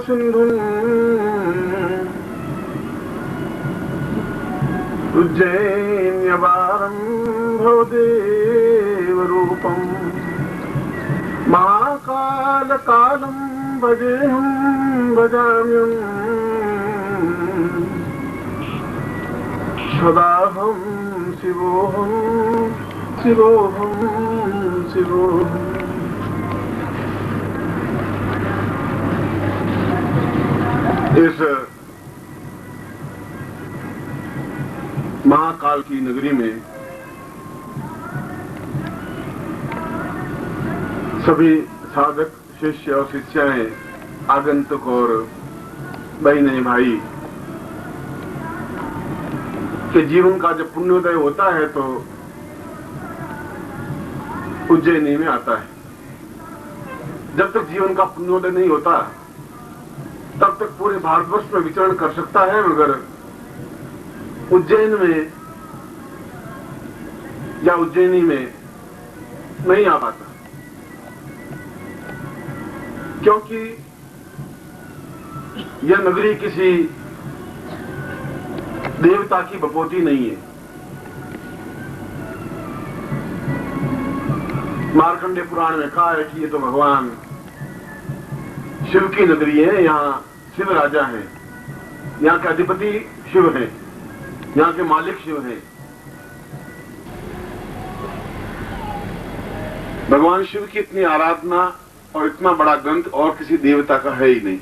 सिंधुम् उज्जैन्यवारम् भवदेव रूपम् महाकालकालम् भजेऽहम् भजाम्यहम् सदाहम् शिवोऽहम् शिवोऽहम् शिवोऽहम्। इस महाकाल की नगरी में सभी साधक शिष्य और शिष्याएं, आगंतुक और बहने भाई के जीवन का जब पुण्योदय होता है तो उज्जैनी में आता है। जब तक जीवन का पुण्योदय नहीं होता तब तक पूरे भारतवर्ष में विचरण कर सकता है, मगर उज्जैन में या उज्जैनी में नहीं आ पाता, क्योंकि यह नगरी किसी देवता की बपोती नहीं है। मार्कंडेय पुराण में कहा है कि ये तो भगवान शिव की नगरी है, यहाँ शिव राजा है, यहाँ के अधिपति शिव है, यहाँ के मालिक शिव हैं। भगवान शिव की इतनी आराधना और इतना बड़ा ग्रंथ और किसी देवता का है ही नहीं।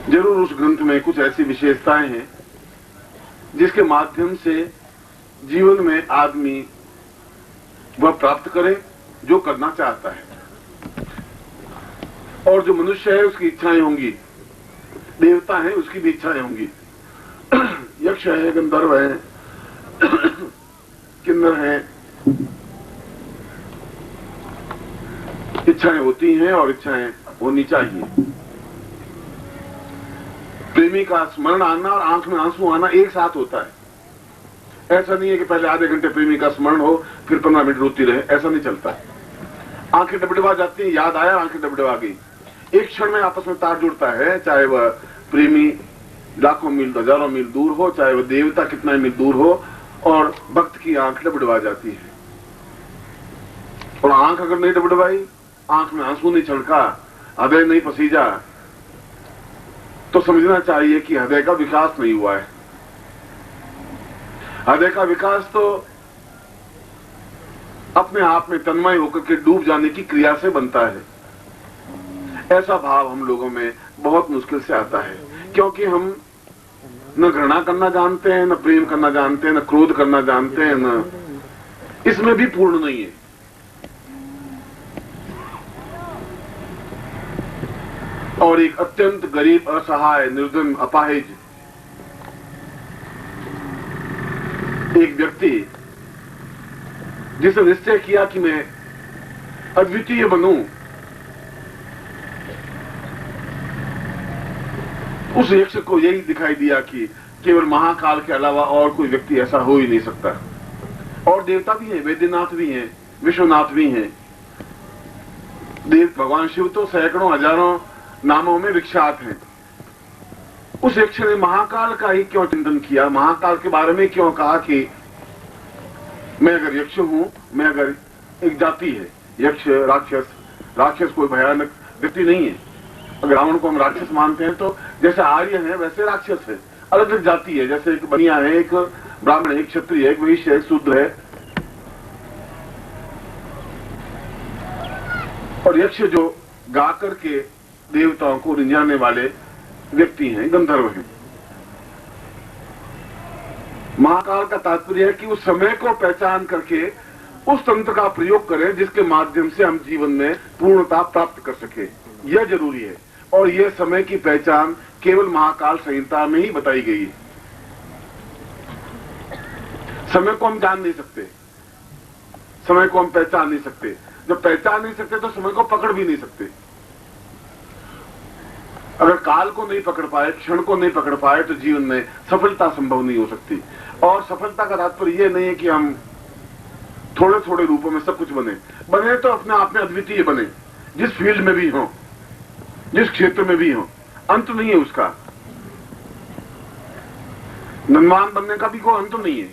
जरूर उस ग्रंथ में कुछ ऐसी विशेषताएं हैं जिसके माध्यम से जीवन में आदमी वह प्राप्त करे जो करना चाहता है, और जो मनुष्य है उसकी इच्छाएं होंगी, देवता है उसकी भी इच्छाएं होंगी, यक्ष है, गंधर्व है, किन्नर है, इच्छाएं होती हैं और इच्छाएं होनी चाहिए। प्रेमी का स्मरण आना और आंख में आंसू आना एक साथ होता है। ऐसा नहीं है कि पहले आधे घंटे प्रेमी का स्मरण हो फिर 15 मिनट रोती रहे, ऐसा नहीं चलता है। आंखें डबडबा जाती हैं, याद आया आंखें डबडबा गई, एक क्षण में आपस में तार जुड़ता है। चाहे वह प्रेमी लाखों मील हजारों मील दूर हो, चाहे वह देवता कितना मील दूर हो, और भक्त की आंख डबडबा जाती है। और आंख अगर नहीं डबडबाई, आंख में आंसू नहीं छलका, हृदय नहीं पसीजा, तो समझना चाहिए कि हृदय का विकास नहीं हुआ है। हृदय का विकास तो अपने आप में तन्मय होकर के डूब जाने की क्रिया से बनता है। ऐसा भाव हम लोगों में बहुत मुश्किल से आता है, क्योंकि हम न घृणा करना जानते हैं, न प्रेम करना जानते हैं, न क्रोध करना जानते हैं, न इसमें भी पूर्ण नहीं है। और एक अत्यंत गरीब, असहाय, निर्धन, अपाहिज एक व्यक्ति जिसने निश्चय किया कि मैं अद्वितीय बनूं, उस यक्ष को यही दिखाई दिया कि केवल महाकाल के अलावा और कोई व्यक्ति ऐसा हो ही नहीं सकता। और देवता भी हैं, वैद्यनाथ भी हैं, विश्वनाथ भी हैं। देव भगवान शिव तो सैकड़ों हजारों नामों में विख्यात हैं। उस यक्ष ने महाकाल का ही क्यों चिंतन किया, महाकाल के बारे में क्यों कहा कि मैं अगर यक्ष हूं, मैं अगर एक जाति है, यक्ष राक्षस कोई भयानक व्यक्ति नहीं है। अगर रावण को हम राक्षस मानते हैं तो जैसे आर्य है वैसे राक्षस है, अलग अलग जाति है। जैसे एक बनिया है, एक ब्राह्मण है, एक क्षत्रिय है, एक वैश्य है, एक शूद्र है। और यक्ष जो गा करके देवताओं को रिंझाने वाले व्यक्ति हैं, गंधर्व हैं। महाकाल का तात्पर्य है कि उस समय को पहचान करके उस तंत्र का प्रयोग करें जिसके माध्यम से हम जीवन में पूर्णता प्राप्त कर सके। यह जरूरी है, और यह समय की पहचान केवल महाकाल संहिता में ही बताई गई है। समय को हम जान नहीं सकते, समय को हम पहचान नहीं सकते। जब पहचान नहीं सकते तो समय को पकड़ भी नहीं सकते। अगर काल को नहीं पकड़ पाए, क्षण को नहीं पकड़ पाए, तो जीवन में सफलता संभव नहीं हो सकती। और सफलता का तात्पर्य यह नहीं है कि हम थोड़े थोड़े रूपों में सब कुछ बने तो अपने आप में अद्वितीय बने, जिस फील्ड में भी हो। जिस क्षेत्र में भी हो, अंत नहीं है उसका। धनवान बनने का भी कोई अंत नहीं है।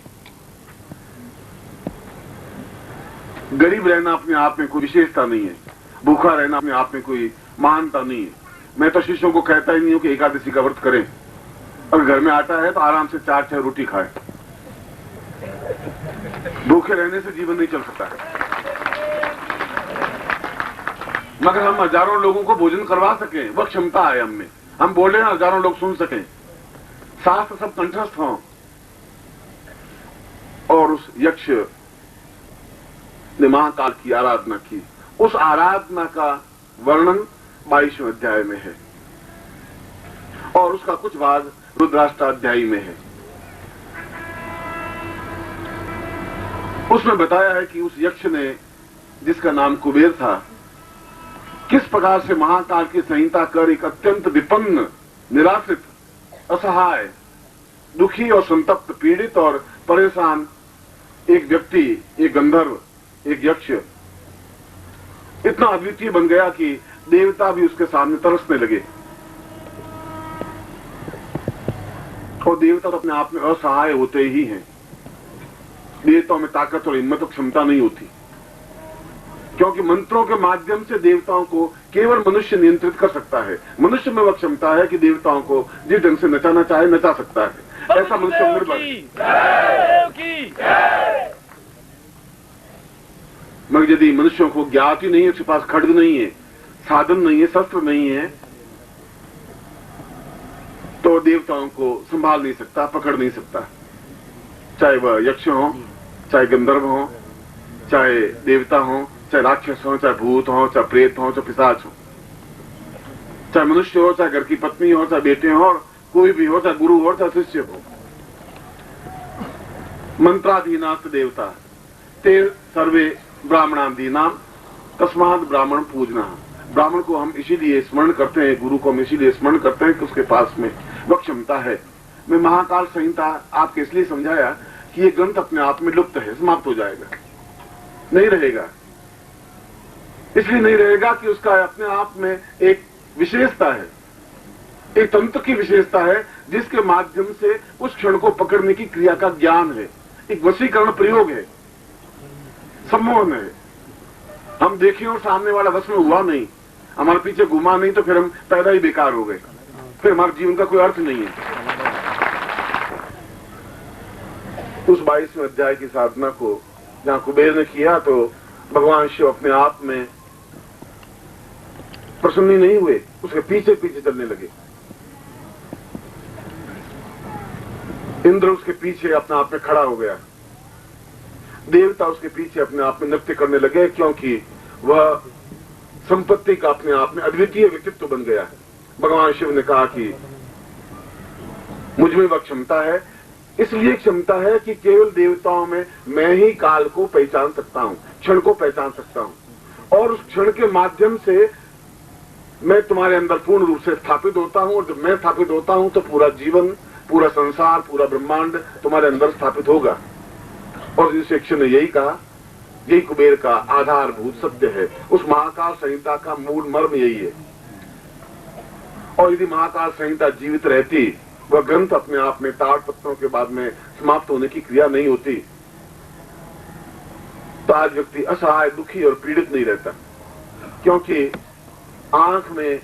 गरीब रहना अपने आप में कोई विशेषता नहीं है, भूखा रहना अपने आप में कोई महानता नहीं है। मैं तो शिष्यों को कहता ही नहीं हूं कि एकादशी का व्रत करें, और घर में आटा है तो आराम से 4-6 रोटी खाए। भूखे रहने से जीवन नहीं चल सकता है। मगर हम हजारों लोगों को भोजन करवा सकें, वह क्षमता है हम में। हम बोले हजारों लोग सुन सकें, शास्त्र सब कंठस्थ हों। और उस यक्ष ने महाकाल की आराधना की। उस आराधना का वर्णन 22वें अध्याय में है, और उसका कुछ भाग रुद्राष्टाध्यायी में है। उसमें बताया है कि उस यक्ष ने, जिसका नाम कुबेर था, किस प्रकार से महाकाल की संहिता कर एक अत्यंत विपन्न, निराश्रित, असहाय, दुखी और संतप्त, पीड़ित और परेशान एक व्यक्ति, एक गंधर्व, एक यक्ष इतना अद्वितीय बन गया कि देवता भी उसके सामने तरसने लगे। और देवता तो अपने आप में असहाय होते ही हैं। देवताओं में ताकत और हिम्मत और क्षमता नहीं होती, क्योंकि मंत्रों के माध्यम से देवताओं को केवल मनुष्य नियंत्रित कर सकता है। मनुष्य में वह क्षमता है कि देवताओं को जिस ढंग से नचाना चाहे नचा सकता है। ऐसा मनुष्य निर्बल। मगर यदि मनुष्यों को ज्ञात ही नहीं है, उसके पास खड्ग नहीं है, साधन नहीं है, शस्त्र नहीं है, तो देवताओं को संभाल नहीं सकता, पकड़ नहीं सकता। चाहे वह यक्ष हो, चाहे गंधर्व हो, चाहे देवता हो, चाहे राक्षस हो, चाहे भूत हो, चाहे प्रेत हो, चाहे पिशाच हो, चाहे मनुष्य हो, चाहे घर की पत्नी हो, चाहे बेटे हो, और कोई भी हो, चाहे गुरु हो, चाहे शिष्य हो। मंत्राधीनास्त देवता ते सर्वे ब्राह्मणाधीनाम तस्मात् ब्राह्मण पूजना। ब्राह्मण को हम इसीलिए स्मरण करते हैं, गुरु को हम इसीलिए स्मरण करते हैं कि उसके पास में वह क्षमता है। मैं महाकाल संहिता आपके इसलिए समझाया कि ये ग्रंथ अपने आप में लुप्त है, समाप्त हो जाएगा, नहीं रहेगा। इसलिए नहीं रहेगा कि उसका अपने आप में एक विशेषता है, एक तंत्र की विशेषता है, जिसके माध्यम से उस क्षण को पकड़ने की क्रिया का ज्ञान है, एक वशीकरण प्रयोग है, सम्मोहन है। हम देखें और सामने वाला वश में हुआ नहीं, हमारे पीछे घुमा नहीं, तो फिर हम पैदा ही बेकार हो गए, फिर हमारे जीवन का कोई अर्थ नहीं है। उस 22वें अध्याय की साधना को जहां कुबेर ने किया, तो भगवान शिव अपने आप में प्रसन्न नहीं हुए, उसके पीछे पीछे चलने लगे। इंद्र उसके पीछे अपने आप में खड़ा हो गया, देवता उसके पीछे अपने आप में नृत्य करने लगे, क्योंकि वह संपत्ति का अपने आप में अद्वितीय व्यक्तित्व बन गया है। भगवान शिव ने कहा कि मुझ में वह क्षमता है, इसलिए क्षमता है कि केवल देवताओं में मैं ही काल को पहचान सकता हूं, क्षण को पहचान सकता हूं, और उस क्षण के माध्यम से मैं तुम्हारे अंदर पूर्ण रूप से स्थापित होता हूं। और जब मैं स्थापित होता हूं तो पूरा जीवन, पूरा संसार, पूरा ब्रह्मांड तुम्हारे अंदर स्थापित होगा। और इस शिष्य ने यही कहा, यही कुबेर का आधारभूत सत्य है। उस महाकाल संहिता का मूल मर्म यही है। और यदि महाकाल संहिता जीवित रहती, वह ग्रंथ अपने आप में ताड़पत्रों के बाद में समाप्त होने की क्रिया नहीं होती, तो आज व्यक्ति असहाय, दुखी और पीड़ित नहीं रहता। क्योंकि आंख में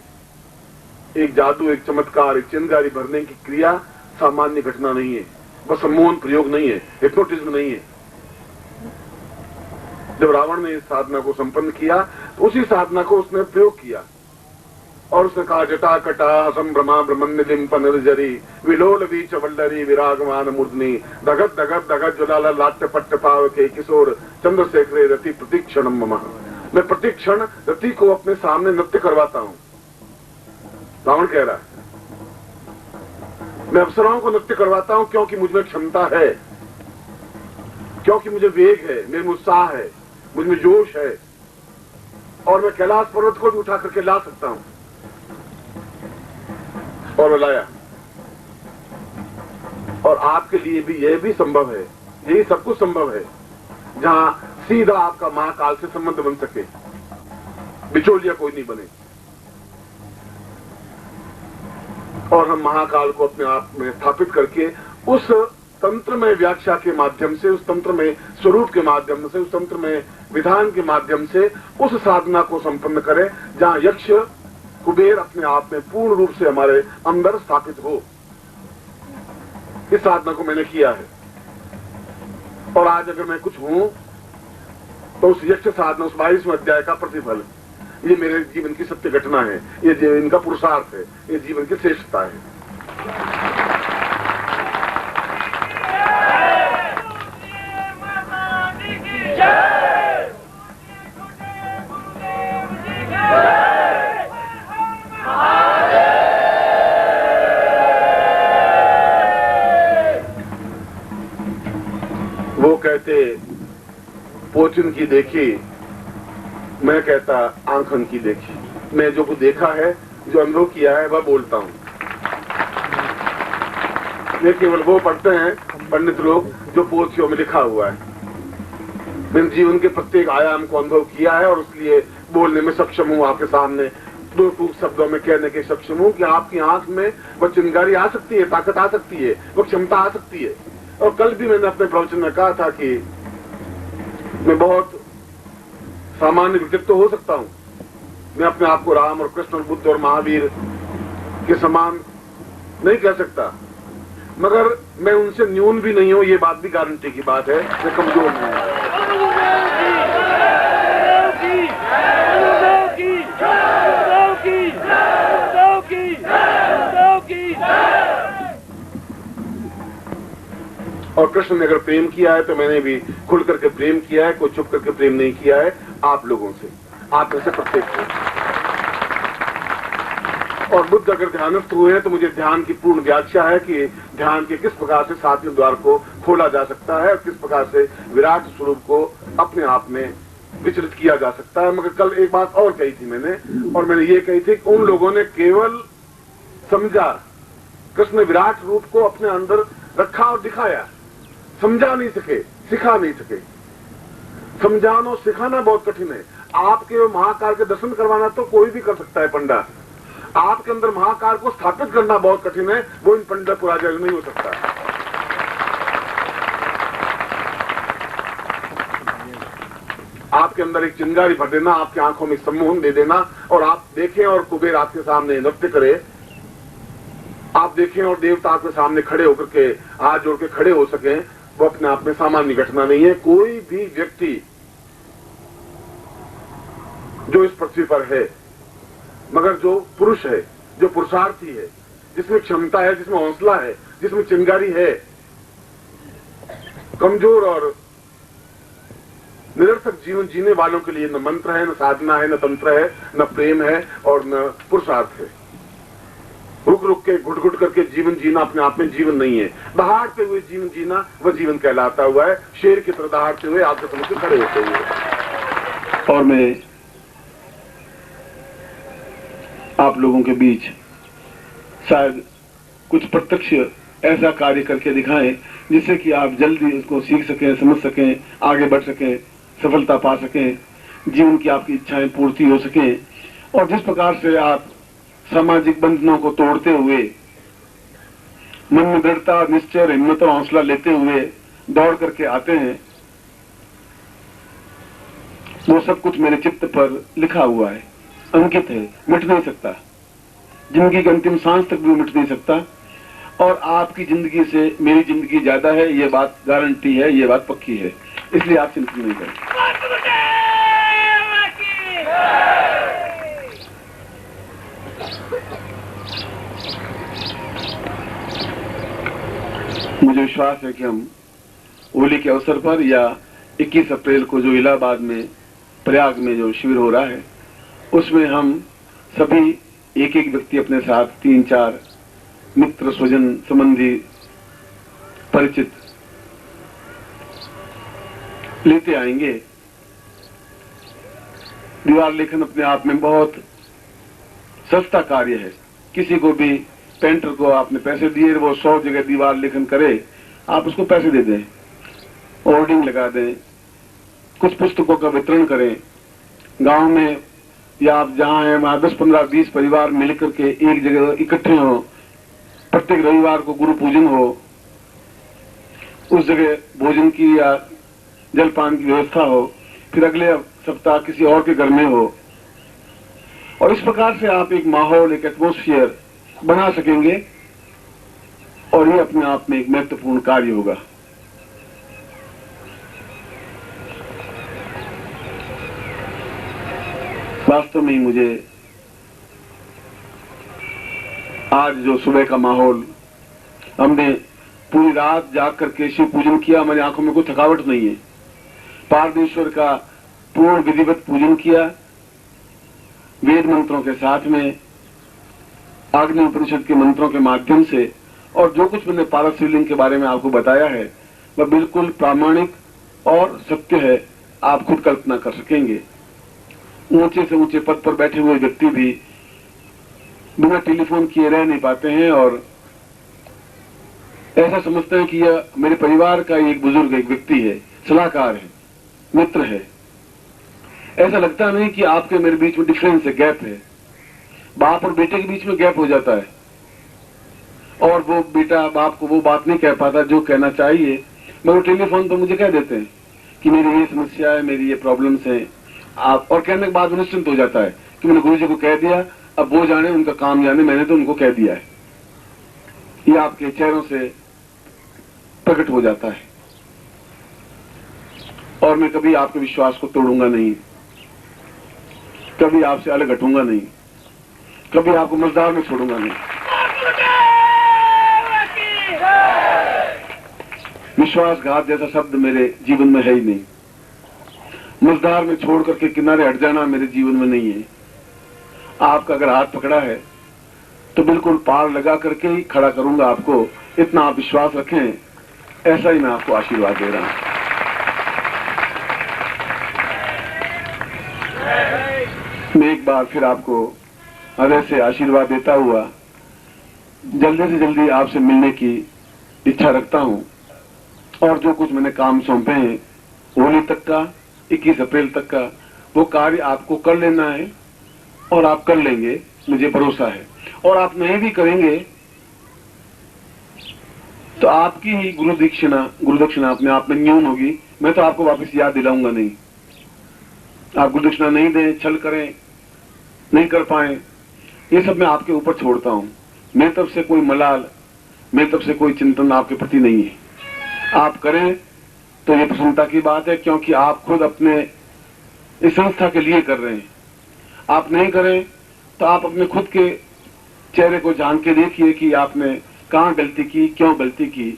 एक जादू, एक चमत्कार, एक चिंगारी भरने की क्रिया सामान्य घटना नहीं है, वह सम्मोहन प्रयोग नहीं है, हिप्नोटिज्म नहीं है। जब रावण ने इस साधना को संपन्न किया, तो उसी साधना को उसने प्रयोग किया, और उसने कहा, जटा कटा संभ्रमा ब्रह्मनिधिम पनर्जरी विलोल बीच वल्लरी विरागमान मूर्धनि दगत दगत दगत ज्वलाला लाट्य पट्ट पाव के किशोर चंद्रशेखरे रति प्रतीक्षण मम। मैं प्रतिक्षण रति को अपने सामने नृत्य करवाता हूं, रावण कह रहा है। मैं अप्सराओं को नृत्य करवाता हूं क्योंकि मुझमें क्षमता है, क्योंकि मुझे वेग है, मेरे में उत्साह है, मुझमें जोश है, और मैं कैलाश पर्वत को भी उठा करके ला सकता हूं। और मैं लाया। और आपके लिए भी यह भी संभव है, यही सब कुछ संभव है, जहां सीधा आपका महाकाल से संबंध बन सके, बिचौलिया कोई नहीं बने। और हम महाकाल को अपने आप में स्थापित करके उस तंत्र में व्याख्या के माध्यम से, उस तंत्र में स्वरूप के माध्यम से, उस तंत्र में विधान के माध्यम से उस साधना को संपन्न करें जहां यक्ष कुबेर अपने आप में पूर्ण रूप से हमारे अंदर स्थापित हो। इस साधना को मैंने किया है और आज अगर मैं कुछ हूं तो उस यक्ष साधना, उस 22वें अध्याय का प्रतिफल, ये मेरे जीवन की सत्य घटना है, ये जीवन का पुरुषार्थ है, ये जीवन की श्रेष्ठता है। वो कहते पोचन की देखी, मैं कहता आंखन की देखी। मैं जो कुछ देखा है, जो अनुभव किया है, वह बोलता हूं। ये केवल वो पढ़ते हैं पंडित लोग जो पोथियों में लिखा हुआ है। मैंने जीवन के प्रत्येक आयाम को अनुभव किया है और इसलिए बोलने में सक्षम हूं, आपके सामने दो टूक शब्दों में कहने के सक्षम हूं कि आपकी आंख में वह चिंगारी आ सकती है, ताकत आ सकती है, वह क्षमता आ सकती है। और कल भी मैंने अपने प्रवचन में कहा था कि मैं बहुत सामान्य व्यक्तित्व हो सकता हूं। मैं अपने आप को राम और कृष्ण और बुद्ध और महावीर के समान नहीं कह सकता, मगर मैं उनसे न्यून भी नहीं हूं, ये बात भी गारंटी की बात है। मैं कमजोर नहीं हूं। और कृष्ण ने अगर प्रेम किया है तो मैंने भी खुल करके प्रेम किया है, कोई चुप करके प्रेम नहीं किया है आप लोगों से, आप में से प्रत्येक से। और बुद्ध अगर ध्यानस्थ हुए हैं तो मुझे ध्यान की पूर्ण व्याख्या है कि ध्यान के किस प्रकार से सातवें द्वार को खोला जा सकता है और किस प्रकार से विराट स्वरूप को अपने आप में विचलित किया जा सकता है। मगर कल एक बात और कही थी मैंने, और मैंने ये कही थी कि उन लोगों ने केवल समझा, कृष्ण विराट रूप को अपने अंदर रखा और दिखाया, समझा नहीं सके, सिखा नहीं सके। समझाना और सिखाना बहुत कठिन है। आपके महाकाल के दर्शन करवाना तो कोई भी कर सकता है पंडा, आपके अंदर महाकाल को स्थापित करना बहुत कठिन है, वो इन पंडा पुराचार्य नहीं हो सकता। आपके अंदर एक चिंगारी भर देना, आपकी आंखों में सम्मोहन दे देना और आप देखें और कुबेर आपके सामने नृत्य करे, आप देखें और देवता आपके सामने खड़े होकर के हाथ जोड़ के खड़े हो सकें, वो अपने आप में सामान्य घटना नहीं है। कोई भी व्यक्ति जो इस पृथ्वी पर है, मगर जो पुरुष है, जो पुरुषार्थी है, जिसमें क्षमता है, जिसमें हौसला है, जिसमें चिंगारी है, कमजोर और निरर्थक जीवन जीने वालों के लिए न मंत्र है, न साधना है, न तंत्र है, न प्रेम है और न पुरुषार्थ है। रुक रुक के घुट घुट करके जीवन जीना अपने आप में जीवन नहीं है। दहाड़ते हुए जीवन जीना वह जीवन कहलाता हुआ है, शेर की तरह दहाड़ते हुए आपके समझ खड़े होते हुए। और मैं आप लोगों के बीच शायद कुछ प्रत्यक्ष ऐसा कार्य करके दिखाएं जिससे कि आप जल्दी उसको सीख सकें, समझ सकें, आगे बढ़ सकें, सफलता पा सकें, जीवन की आपकी इच्छाएं पूर्ति हो सकें। और जिस प्रकार से आप सामाजिक बंधनों को तोड़ते हुए, मन में दृढ़ता, निश्चय, हिम्मत और हौसला लेते हुए दौड़ करके आते हैं, वो सब कुछ मेरे चित्त पर लिखा हुआ है, अंकित है, मिट नहीं सकता। जिंदगी के अंतिम सांस तक भी मिट नहीं सकता। और आपकी जिंदगी से मेरी जिंदगी ज्यादा है, ये बात गारंटी है, ये बात पक्की है। इसलिए आप चिंता नहीं करें। मुझे विश्वास है कि हम होली के अवसर पर या 21 अप्रैल को जो इलाहाबाद में प्रयाग में जो शिविर हो रहा है, उसमें हम सभी एक एक व्यक्ति अपने साथ 3-4 मित्र, स्वजन, संबंधी, परिचित लेते आएंगे। दीवार लेखन अपने आप में बहुत सस्ता कार्य है। किसी को भी पेंटर को आपने पैसे दिए, वो 100 जगह दीवार लेखन करे, आप उसको पैसे दे दें, होर्डिंग लगा दें, कुछ पुस्तकों का वितरण करें। गांव में या आप जहां हैं वहां 10, 15, 20 परिवार मिलकर के एक जगह इकट्ठे हों, प्रत्येक रविवार को गुरु पूजन हो, उस जगह भोजन की या जलपान की व्यवस्था हो, फिर अगले सप्ताह किसी और के घर में हो, और इस प्रकार से आप एक माहौल, एक एटमॉस्फेयर बना सकेंगे, और ये अपने आप में एक महत्वपूर्ण कार्य होगा। वास्तव में मुझे आज जो सुबह का माहौल, हमने पूरी रात जाग करके शिव पूजन किया, हमारी आंखों में कोई थकावट नहीं है। पारमेश्वर का पूर्ण विधिवत पूजन किया, वेद मंत्रों के साथ में, आग्नेय उपनिषद के मंत्रों के माध्यम से, और जो कुछ मैंने पारस शिवलिंग के बारे में आपको बताया है वह बिल्कुल प्रामाणिक और सत्य है। आप खुद कल्पना कर सकेंगे। ऊंचे से ऊंचे पद पर बैठे हुए व्यक्ति भी बिना टेलीफोन किए रह नहीं पाते हैं, और ऐसा समझते हैं कि यह मेरे परिवार का एक बुजुर्ग, एक व्यक्ति है, सलाहकार है, मित्र है। ऐसा लगता नहीं कि आपके मेरे बीच में डिफरेंस है, गैप है। बाप और बेटे के बीच में गैप हो जाता है, और वो बेटा बाप को वो बात नहीं कह पाता जो कहना चाहिए, मगर टेलीफोन पर मुझे कह देते हैं कि मेरी ये समस्या है, मेरी ये प्रॉब्लम्स हैं। आप और कहने के बाद निश्चिंत हो जाता है कि मैंने गुरु जी को कह दिया, अब वो जाने, उनका काम जाने, मैंने तो उनको कह दिया है। ये आपके चेहरों से प्रकट हो जाता है। और मैं कभी आपके विश्वास को तोड़ूंगा नहीं, कभी आपसे अलग हटूंगा नहीं, कभी आपको मझधार में छोड़ूंगा नहीं। विश्वासघात जैसा शब्द मेरे जीवन में है ही नहीं। मझधार में छोड़ करके किनारे हट जाना मेरे जीवन में नहीं है। आपका अगर हाथ पकड़ा है तो बिल्कुल पार लगा करके ही खड़ा करूंगा आपको, इतना आप विश्वास रखें। ऐसा ही मैं आपको आशीर्वाद दे रहा हूं। मैं एक बार फिर आपको हृदय से आशीर्वाद देता हुआ जल्दी से जल्दी आपसे मिलने की इच्छा रखता हूं, और जो कुछ मैंने काम सौंपे हैं होली तक का, 21 अप्रैल तक का, वो कार्य आपको कर लेना है, और आप कर लेंगे, मुझे भरोसा है। और आप नहीं भी करेंगे तो आपकी ही गुरुदक्षिणा अपने आप में न्यून होगी। मैं तो आपको वापस याद दिलाऊंगा नहीं। आप गुरुदक्षिणा नहीं दें, छल करें, नहीं कर पाए, ये सब मैं आपके ऊपर छोड़ता हूं। मेरी तरफ से कोई मलाल, मेरी तरफ से कोई चिंतन आपके प्रति नहीं है। आप करें तो ये प्रसन्नता की बात है, क्योंकि आप खुद अपने इस संस्था के लिए कर रहे हैं। आप नहीं करें तो आप अपने खुद के चेहरे को जान के देखिए कि आपने कहां गलती की, क्यों गलती की,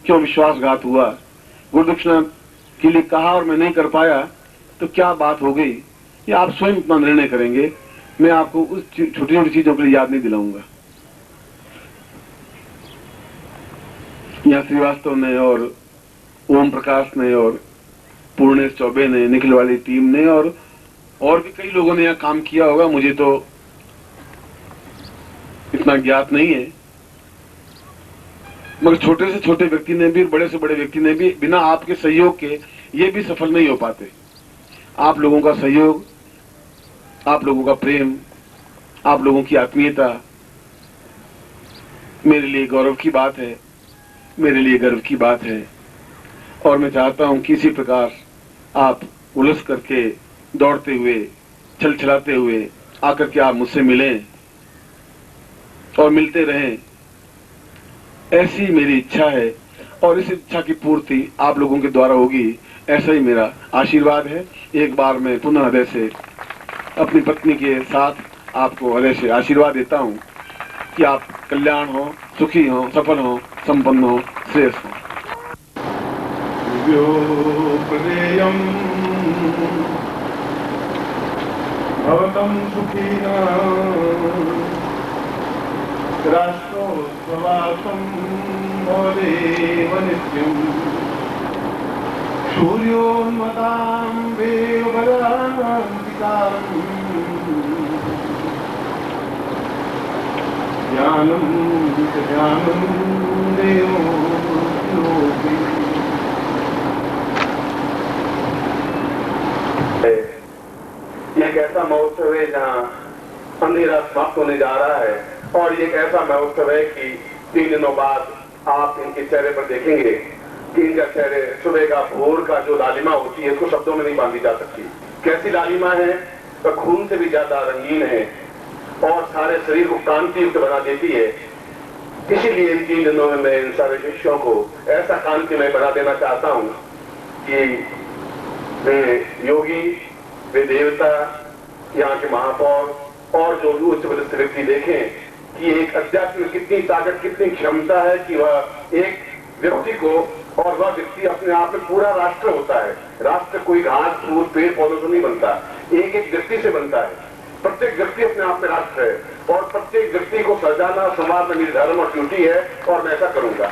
क्यों विश्वासघात हुआ। गुरुदक्षिणा के लिए कहा और मैं नहीं कर पाया तो क्या बात हो गई, ये आप स्वयं अपना निर्णय करेंगे। मैं आपको उस छोटी छोटी चीजों के लिए याद नहीं दिलाऊंगा। यहाँ श्रीवास्तव ने और ओम प्रकाश ने और पूर्णेश चौबे ने, निखिल वाली टीम ने और भी कई लोगों ने यहाँ काम किया होगा, मुझे तो इतना ज्ञात नहीं है। मगर छोटे से छोटे व्यक्ति ने भी, बड़े से बड़े व्यक्ति ने भी, बिना आपके सहयोग के ये भी सफल नहीं हो पाते। आप लोगों का सहयोग, आप लोगों का प्रेम, आप लोगों की आत्मीयता मेरे लिए गौरव की बात है, मेरे लिए गर्व की बात है। और मैं चाहता हूं कि इसी प्रकार आप उलझ करके, दौड़ते हुए, छलछलाते हुए आकर के आप मुझसे मिलें और मिलते रहें, ऐसी मेरी इच्छा है। और इस इच्छा की पूर्ति आप लोगों के द्वारा होगी, ऐसा ही मेरा आशीर्वाद है। एक बार मैं पुनः हृदय से अपनी पत्नी के साथ आपको हृदय से आशीर्वाद देता हूं कि आप कल्याण हो, सुखी हो, सफल हो, संपन्न हो, श्रेष्ठ हो। भवतं सुखिनः राष्ट्रोत्सवासं भवेदेव नित्यम् सूर्योन्मतां वेवबलान्तिकाम् ज्ञानं देवो योगी। एक ऐसा महोत्सव है जहाँ अंधेरा समाप्त होने जा रहा है, और ये एक ऐसा महोत्सव है कि 3 दिनों बाद आप इनके चेहरे पर देखेंगे कि इनका चेहरे सुबह का भोर का जो लालिमा होती है उसको शब्दों में नहीं बांधी जा सकती। कैसी लालिमा है, तो खून से भी ज्यादा रंगीन है और सारे शरीर को कांति युक्त बना देती है। इसीलिए इन 3 दिनों में मैं इन सारे शिष्यों को ऐसा कांतिमय बना देना चाहता हूं कि वे योगी, वे देवता, यहाँ के महापौर और जो भी उच्च पदस्थ व्यक्ति देखें कि एक अध्यात्म में कितनी ताकत, कितनी क्षमता है कि वह एक व्यक्ति को, और वह व्यक्ति अपने आप में पूरा राष्ट्र होता है। राष्ट्र कोई घास फूस पेड़ पौधों से नहीं बनता, एक एक व्यक्ति से बनता है। प्रत्येक व्यक्ति अपने आप में राष्ट्र है और प्रत्येक व्यक्ति को सजाना समाज में मेरी धर्म और ड्यूटी है और मैं ऐसा करूंगा।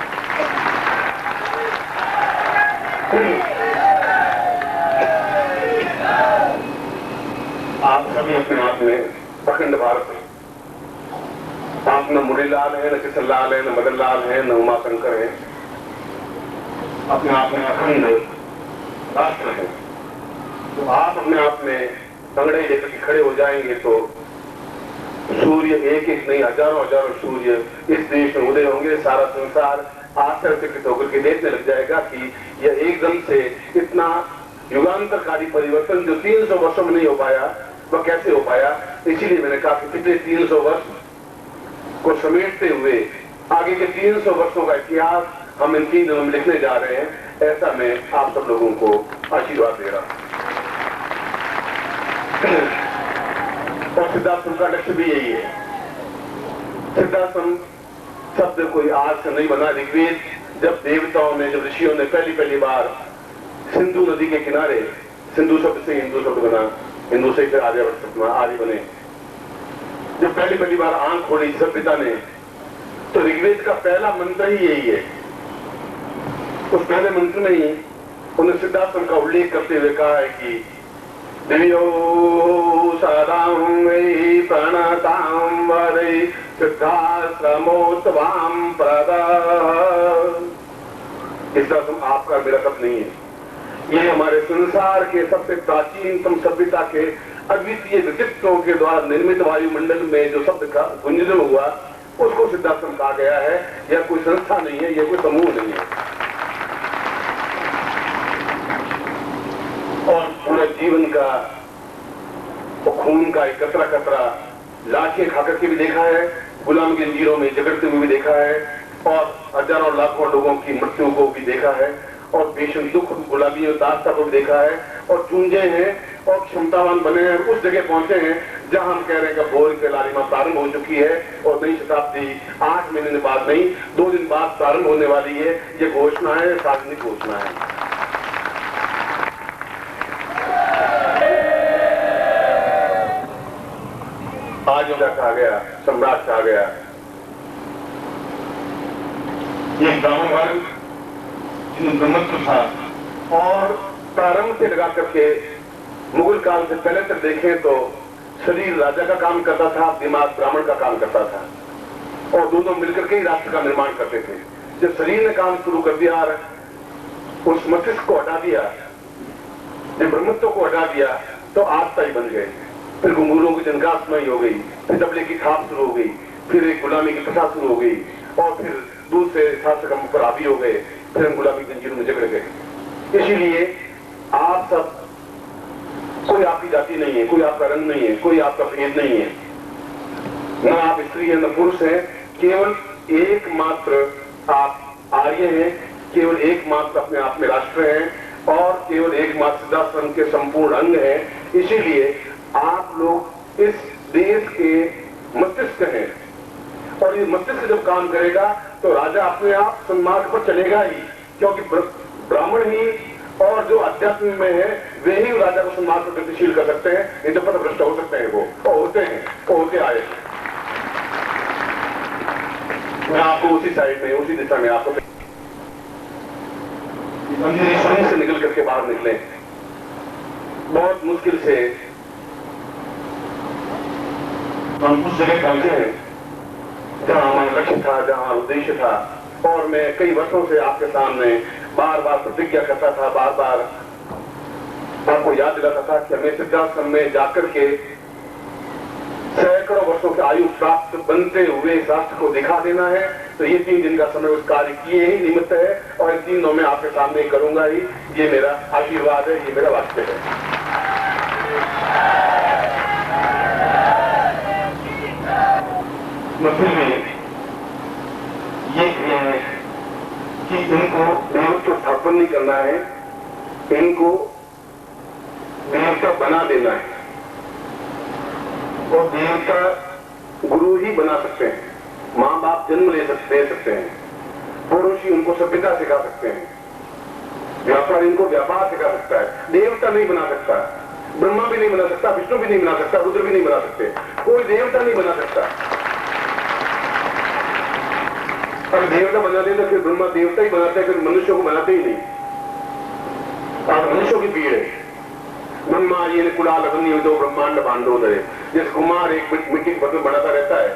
आप सभी अपने आप में अखंड भारत हैं। आप न मुरलीलाल है, न किशनलाल है, न मदन लाल है, न उमाशंकर है। अपने आप में अखंड राष्ट्र है। तो आप अपने आप में अंगड़े लेकर के खड़े हो जाएंगे तो सूर्य एक एक नहीं हजारों हजारों सूर्य इस देश में उदय होंगे। सारा संसार आश्चर्यचकित होकर के देखने लग जाएगा कि यह एकदम से इतना युगांतरकारी परिवर्तन जो 300 वर्षों में नहीं हो पाया वह कैसे हो पाया। इसीलिए मैंने कहा कि पिछले 300 वर्ष को समेटते हुए आगे के 300 वर्षों का इतिहास हम इन 3 दिनों में लिखने जा रहे हैं। ऐसा मैं आप सब लोगों को आशीर्वाद दे रहा हूं। और सिद्धाश्रम का लक्ष्य भी यही है। सिद्धाश्रम शब्द कोई आज से नहीं बना। ऋग्वेद जब देवताओं ने, जब ऋषियों ने पहली बार सिंधु नदी के किनारे, सिंधु शब्द से हिंदू शब्द बना, हिंदू से फिर आर्य बने, जब पहली बार आंख खोली सभ्यता ने, तो ऋग्वेद का पहला मंत्र ही यही है। उस पहले मंत्र में ही उन्होंने सिद्धाश्रम का उल्लेख करते हुए कहा है कि दिव्यो सदां वै प्रणतां वरै सिद्धाश्रमोत्तमां प्रदा। इसका तुम आपका मेरा शब्द नहीं है, ये हमारे संसार के सबसे प्राचीनतम सभ्यता के अद्वितीय व्यक्तित्वों के द्वारा निर्मित वायुमंडल में जो शब्द का गुंजन हुआ उसको सिद्धाश्रम कहा गया है। यह कोई संस्था नहीं है, यह कोई समूह नहीं है। और पूरे जीवन का खून का एक कतरा कतरा लाखें खाकर के भी देखा है, गुलाम की जंजीरों में जकड़ते हुए भी देखा है, और हजारों लाखों लोगों की मृत्यु को भी देखा है, और बेशक दुख गुलामी और दास्ता को भी देखा है, और चूंजे हैं और क्षमतावान बने हैं, उस जगह पहुंचे हैं जहां हम कह रहे हैं कि भोर की लालिमा प्रारंभ हो चुकी है और नई शताब्दी 8 महीने बाद नहीं 2 दिन बाद प्रारंभ होने वाली है। ये घोषणा है, सार्वजनिक घोषणा है। आज उनका कहा गया, सम्राट कहा गया, ये ब्राह्मण वर्ग ब्रह्मत्व था, और प्रारंभ से लगा करके मुगल काल से पहले तक देखें तो शरीर राजा का काम करता था, दिमाग ब्राह्मण का काम करता था, और दोनों मिलकर के ही राष्ट्र का निर्माण करते थे। जब शरीर ने काम शुरू कर दिया, उस मस्तिष्क को हटा दिया, जब ब्रह्मत्व को हटा दिया, तो आत्मा ही बन गए। फिर घुंघरूओं की जनगात्मय हो गई, फिर तबले की थाप शुरू हो गई, फिर एक गुलामी की प्रथा शुरू हो गई, और फिर दूसरे शासक हम पर हावी हो गए, फिर हम गुलामी की जंजीरों में जकड़ गए। इसीलिए आप सब, कोई आपकी जाति नहीं है, कोई आपका रंग नहीं है, कोई आपका भेद नहीं है, न आप स्त्री है न पुरुष है, केवल एकमात्र आप आर्य हैं, केवल एकमात्र अपने आप में राष्ट्र हैं, और केवल एकमात्र सिद्धाश्रम के संपूर्ण अंग हैं। इसीलिए आप लोग इस देश के मस्तिष्क हैं, और ये मस्तिष्क जब काम करेगा तो राजा अपने आप सन्मार्ग पर चलेगा ही, क्योंकि ब्राह्मण ही और जो अध्यात्म में है वे ही राजा को सन्मार्ग पर गतिशील कर सकते हैं, नहीं तो पथभ्रष्ट हो सकते हैं। वो होते हैं, वो होते आए। मैं आपको उसी साइड में, उसी दिशा में आपको अंधेरे से निकल करके बाहर निकले। बहुत मुश्किल से हम उस जगह पहुंचे हैं जहां हमारा लक्ष्य था, जहां उद्देश्य था, और मैं कई वर्षों से आपके सामने बार बार प्रतिज्ञा करता था, बार बार आपको याद दिलाता था कि हमें सिद्धाश्रम में जाकर के सैकड़ों वर्षों की आयु प्राप्त बनते हुए राष्ट्र को दिखा देना है, तो ये 3 दिन का समय उस कार्य किए ही निमित्त है और इन 3 दिनों में आपके सामने करूंगा ही। ये मेरा आशीर्वाद है, ये मेरा वास्ते है। फिर में ये कि इनको देवत्व स्थापन नहीं करना है, इनको देवता बना देना है और देवता गुरु ही बना सकते हैं। माँ बाप जन्म दे सकते हैं, पड़ोसी उनको सभ्यता सिखा सकते हैं, व्यापारी इनको व्यापार सिखा सकता है, देवता नहीं बना सकता, ब्रह्मा भी नहीं बना सकता, विष्णु भी नहीं बना सकता, रुद्र भी नहीं बना सकते, कोई देवता नहीं बना सकता। अगर देवता बनाते तो फिर ब्रह्मा देवता ही बनाते हैं, फिर मनुष्यों को बनाते ही नहीं। और मनुष्यों की भीड़ है। ब्रह्मा ये कुलाल अग्नि दो ब्रह्मांड बांडोदय, जैसे कुमार एक मिट्टी के बर्तन बनाता रहता है,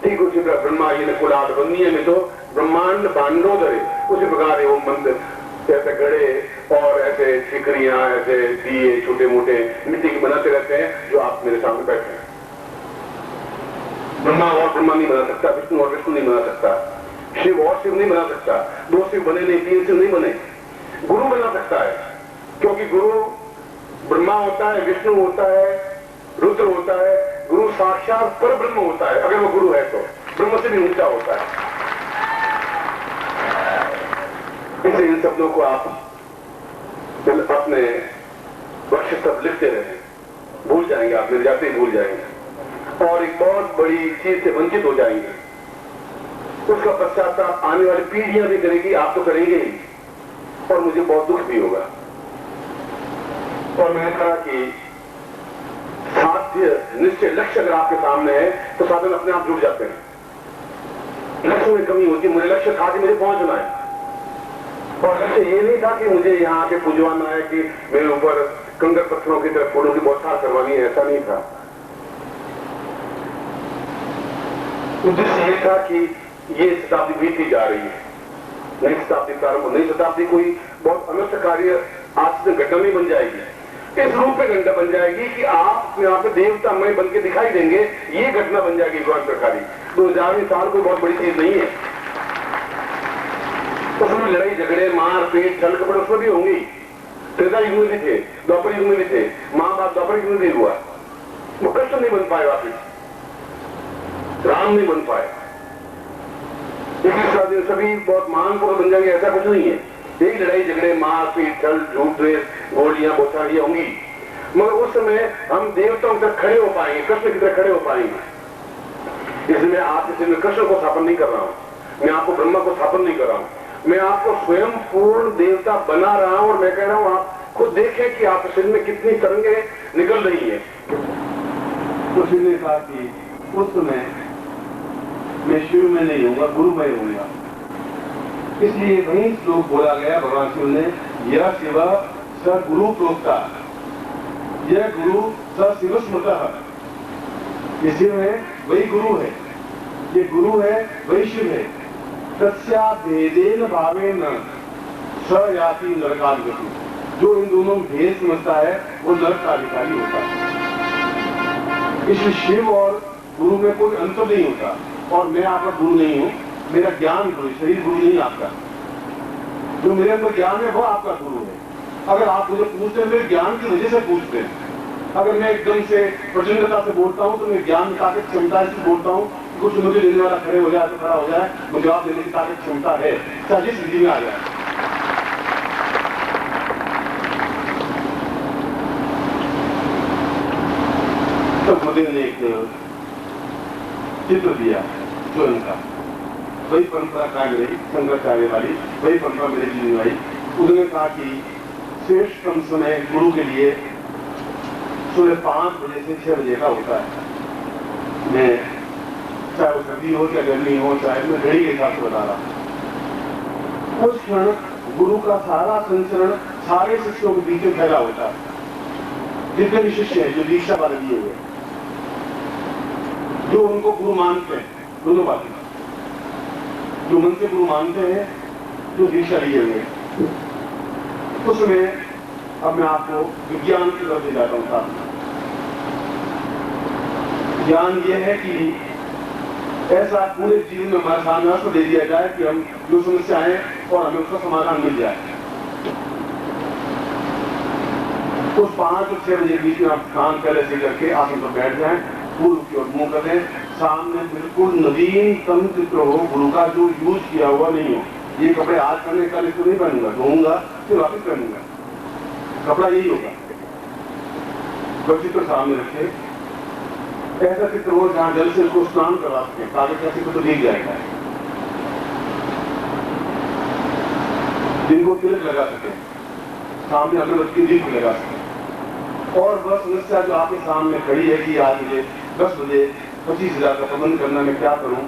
ठीक उसी प्रकार ब्रह्मा ये कुलाल अग्नि में तो ब्रह्मांड बांडोदय, उसी प्रकार है वो मंदिर ऐसे गड़े और ऐसे सिकरियां ऐसे दिए छोटे मोटे मिट्टी के बनाते रहते हैं जो आप मेरे सामने बैठे हैं। ब्रह्मा और ब्रह्मा नहीं बना सकता, विष्णु और विष्णु नहीं बना सकता, शिव और शिव नहीं बना सकता, 2 शिव बने नहीं, 3 शिव नहीं बने। गुरु बना सकता है, क्योंकि गुरु ब्रह्मा होता है, विष्णु होता है, रुद्र होता है, गुरु साक्षात पर ब्रह्म होता है। अगर वो गुरु है तो ब्रह्म से भी ऊंचा होता है। इसलिए इन शब्दों को आप अपने वक्ष सब लिखते रहे, भूल जाएंगे आप, मिल जाते ही भूल जाएंगे और एक बहुत बड़ी चीज से वंचित हो जाएंगे। उसका पश्चाताप आने वाली पीढ़ियां भी करेगी, आप तो करेंगे ही और मुझे बहुत दुख भी होगा। और मैंने कहा कि साध्य निश्चय लक्ष्य अगर आपके सामने है तो साधन अपने आप जुड़ जाते हैं। लक्ष्य में कमी होती है, मुझे लक्ष्य था कि मुझे पहुंचना है और लक्ष्य ये नहीं था कि मुझे यहाँ आके पुजवाना है कि मेरे ऊपर कंकर पत्थरों की तरफ फूलों की बौछार करवानी है, ऐसा नहीं था। उद्देश्य ये था कि ये शताब्दी बीती जा रही है, नई शताब्दी प्रारंभ, नई शताब्दी कोई बहुत अनर्थ कार्य आज से घटना नहीं बन जाएगी, इस रूप में घटना बन जाएगी कि आप यहाँ पे देवता मय बन के दिखाई देंगे। ये घटना बन जाएगी भगवान प्रकारी। 2000वीं साल कोई बहुत बड़ी चीज नहीं है, उसमें लड़ाई झगड़े मार पीट छल कपड़ उसमें भी होंगी। त्रेता युग में भी थे, द्वापर युग में भी थे, माँ बाप द्वापर युग में भी हुआ, वो कृष्ण नहीं बन पाए, वापिस राम नहीं बन पाए। इस सभी बहुत महान पुरुष बन जाएंगे, ऐसा कुछ नहीं है। यही लड़ाई झगड़े मार पीट छल झूठ गोलियां बौछारियां होंगी, मगर उस समय हम देवताओं की तरफ खड़े हो पाएंगे, कृष्ण की तरफ खड़े हो पाएंगे। इसलिए आपसे मैं कृष्ण को स्थापन नहीं कर रहा हूं, मैं आपको ब्रह्मा को स्थापन नहीं कर रहा हूं, मैं आपको स्वयं पूर्ण देवता बना रहा हूं और मैं कह रहा हूं आप खुद देखें कि आप शरीर में कितनी तरंगे निकल रही है। तो शिव ने कहा कि उस समय मैं शिव में नहीं होगा, गुरु में होऊंगा। इसलिए वही श्लोक बोला गया भगवान शिव ने, यह शिव स गुरु प्रोक्ता, यह गुरु स शिव स्मृतः। ये शिव है वही गुरु है, ये गुरु है वही शिव है। तस्या भेदेन भावेन स याति नरकाधिपति, जो इन दोनों में भेद समझता है वो नरक का अधिकारी होता है। इसलिए शिव और गुरु में कोई अंतर नहीं होता और मैं आपका गुरु नहीं हूं, मेरा ज्ञान गुरु, शरीर गुरु नहीं आपका। जो मेरे अंदर ज्ञान है वो आपका गुरु है। अगर आप मुझे पूछते हैं मेरे ज्ञान की वजह से पूछते हैं, अगर मैं एकदम से प्रचंडता से बोलता हूं तो मैं ज्ञान की ताकत क्षमता से बोलता हूं, कुछ मुझे लेने वाला खड़े हो जाए तो खड़ा हो जाए, मुझे जवाब देने की ताकत क्षमता है, चाहे जिस स्थिति में आ जाए। तो मुझे ने एक चित्र दिया स्वयं का, वही परंपरा कायम रही, शंकराचार्य वाली वही परंपरा मेरे जीवन में आई। उन्होंने कहा कि श्रेष्ठतम समय गुरु के लिए सुबह 5 बजे से 6 बजे का होता है। मैं चाहे वो सर्दी हो या गर्मी हो, चाहे मैं घड़ी के हिसाब से बता रहा, उस क्षण गुरु का सारा संचरण सारे शिष्यों के बीच में फैला होता है। जितने भी शिष्य हैं जो दीक्षा वाले दिए हुए, जो उनको गुरु मानते हैं, दोनों बातें, जो मन से गुरु मानते हैं, जो दीक्षा लिए हुए, उसमें अब मैं आपको विज्ञान की तरफ ले जाता हूं। साथ ज्ञान यह है कि ऐसा पूरे जीवन में हमारे सामने असर दे दिया जाए कि हम जो समस्या है और हमें उसका समाधान मिल जाए। उस 5 और 6 बजे के बीच में आप काम पहले से करके आसन पर बैठ जाएं, पूर्व की ओर मुंह कर दें, सामने बिल्कुल नवीनतम चित्र हो, गुरु का जो यूज किया हुआ नहीं हो। ये कपड़े आज पहनने कल इसको नहीं पहनूंगा, धोऊंगा फिर वापिस पहनूंगा, कपड़ा यही होगा। तो चित्र सामने रखे, ऐसा चित्र हो जहां जल से उसको स्नान करवा सके, कागज का चित्र तो दिख जाएगा, जिनको तिलक लगा सके, सामने अगरबत्ती दीप लगा सके। और वह समस्या जो आपके सामने खड़ी है कि आज मुझे 10 बजे 25,000 का प्रबंध करना, मैं क्या करूं।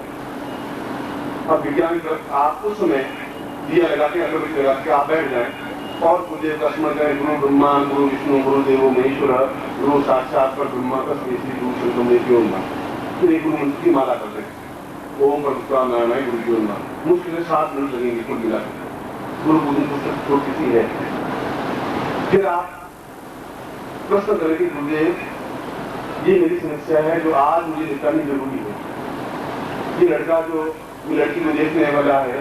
अब विज्ञान की तरफ आप उस समय दिया लगा के अगरबत्ती लगा के आप बैठ जाएं और मुझे स्मरण करें, गुरु ब्रह्मा गुरु विष्णु गुरु देवो महेश्वर गुरु साक्षात पर ब्रह्मा तस्मै श्री गुरु शंकर में। फिर एक गुरु मंत्र की माला कर दें, ओम पर नारायण गुरु जी ओम। मुश्किल से 7 मिनट लगेंगे कुल मिला गुरु पूजन पुस्तक छोटी सी है। फिर आप प्रश्न करें कि गुरुदेव ये मेरी समस्या है जो आज मुझे निपटानी जरूरी है। ये लड़का जो लड़की को देखने वाला है,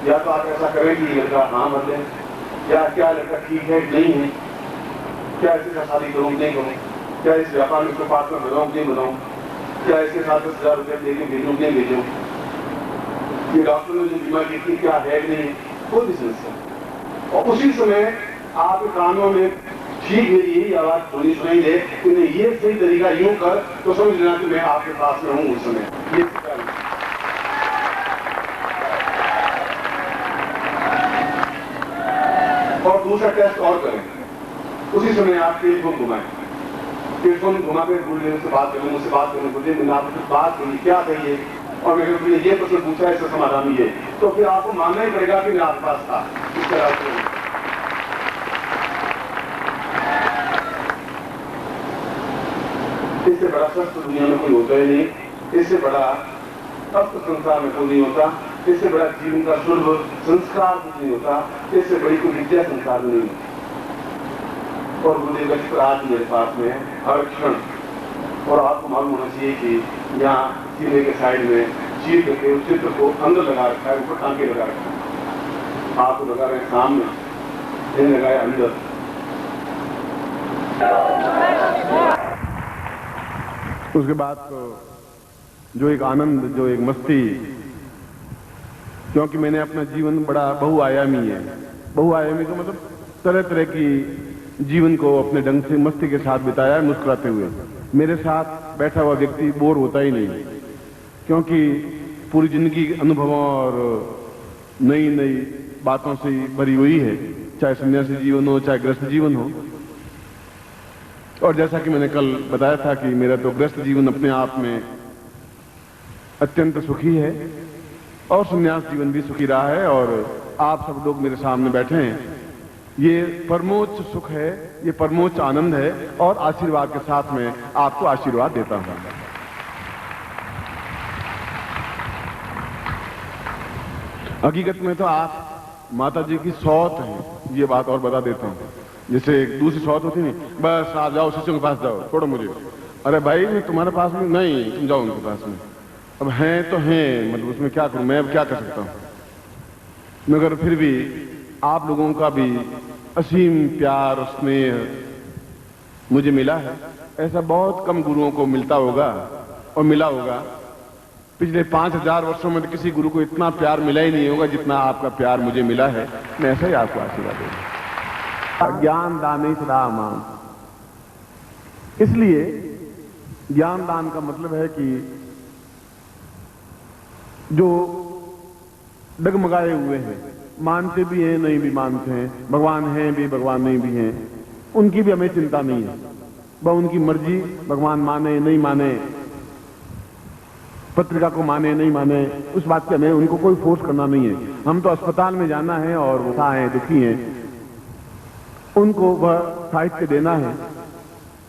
या तो आप ऐसा करें कि ये लड़का हाँ बदले, या क्या लड़का ठीक है नहीं है, क्या इसके साथ शादी करूँ नहीं करूँ, क्या इस व्यापार में इसको पार्टनर बनाऊँ नहीं बनाऊँ, क्या इसके साथ 10,000 रुपये लेके भेजूँ नहीं भेजूँ, ये डॉक्टर ने जो बीमारी की क्या है नहीं, कोई भी समस्या। और उसी समय आपके कानों में ठीक मेरी यही आवाज थोड़ी सुनाई दे कि नहीं ये सही तरीका यूं कर, तो समझ लेना कि मैं आपके पास में हूं उस समय। ये और दूसरा टेस्ट और करें, उसी समय आप टेलीफोन घुमाएं, टेलीफोन घुमा कर गुरुदेव से बात करें, मुझसे बात करें, गुरुदेव मैंने आपसे बात करी क्या कहिए, और मैंने ये प्रश्न पूछा है, इसका समाधान ये, तो फिर आपको मानना ही पड़ेगा कि मैं आपके पास था। इस तरह से इससे बड़ा स्वस्थ दुनिया में कोई होता ही नहीं, इससे बड़ा अस्त्र संसार में कोई नहीं होता, इससे बड़ा जीवन का सुलभ संस्कार कुछ नहीं होता, इससे बड़ी कोई विद्या संसार में नहीं होती। और गुरुदेव का चित्र आज मेरे पास में है हर क्षण, और आपको मालूम होना चाहिए कि यहाँ सीने के साइड में चीर करके उस चित्र को अंदर लगा रखा है, ऊपर टांके लगा रखा है, आपको लगा रहे हैं सामने, ये लगाया अंदर। उसके बाद तो जो एक आनंद, जो एक मस्ती, क्योंकि मैंने अपना जीवन बड़ा बहुआयामी है। बहुआयामी का मतलब तरह तरह की जीवन को अपने ढंग से मस्ती के साथ बिताया है, मुस्कुराते हुए। मेरे साथ बैठा हुआ व्यक्ति बोर होता ही नहीं, क्योंकि पूरी जिंदगी अनुभवों और नई नई बातों से भरी हुई है, चाहे सन्यासी जीवन हो चाहे गृहस्थ जीवन हो। और जैसा कि मैंने कल बताया था कि मेरा तो गृहस्थ जीवन अपने आप में अत्यंत सुखी है और संन्यास जीवन भी सुखी रहा है, और आप सब लोग मेरे सामने बैठे हैं, ये परमोच्च सुख है, ये परमोच्च आनंद है, और आशीर्वाद के साथ में आपको आशीर्वाद देता हूं। हकीकत में तो आप माता जी की सौत है, ये बात और बता देता हूं। जैसे एक दूसरी सौत होती नहीं, बस आप जाओ शिष्यों के पास जाओ, छोड़ो मुझे, अरे भाई मैं तुम्हारे पास में नहीं, तुम जाओ उनके पास में। अब हैं तो हैं, मतलब उसमें क्या करूं मैं, अब क्या कर सकता हूं। मगर फिर भी आप लोगों का भी असीम प्यार और स्नेह मुझे मिला है, ऐसा बहुत कम गुरुओं को मिलता होगा और मिला होगा। पिछले 5000 वर्षों में तो किसी गुरु को इतना प्यार मिला ही नहीं होगा जितना आपका प्यार मुझे मिला है। मैं ऐसा ही आपको आशीर्वाद दूंगा। ज्ञान दान सदा मान, इसलिए ज्ञान दान का मतलब है कि जो डगमगाए हुए हैं, मानते भी हैं नहीं भी मानते हैं, भगवान हैं भी भगवान नहीं भी हैं, उनकी भी हमें चिंता नहीं है। वह उनकी मर्जी, भगवान माने नहीं माने, पत्रिका को माने नहीं माने, उस बात पे हमें उनको कोई फोर्स करना नहीं है। हम तो अस्पताल में जाना है और वो हैं दुखी हैं, उनको वह साहित्य देना है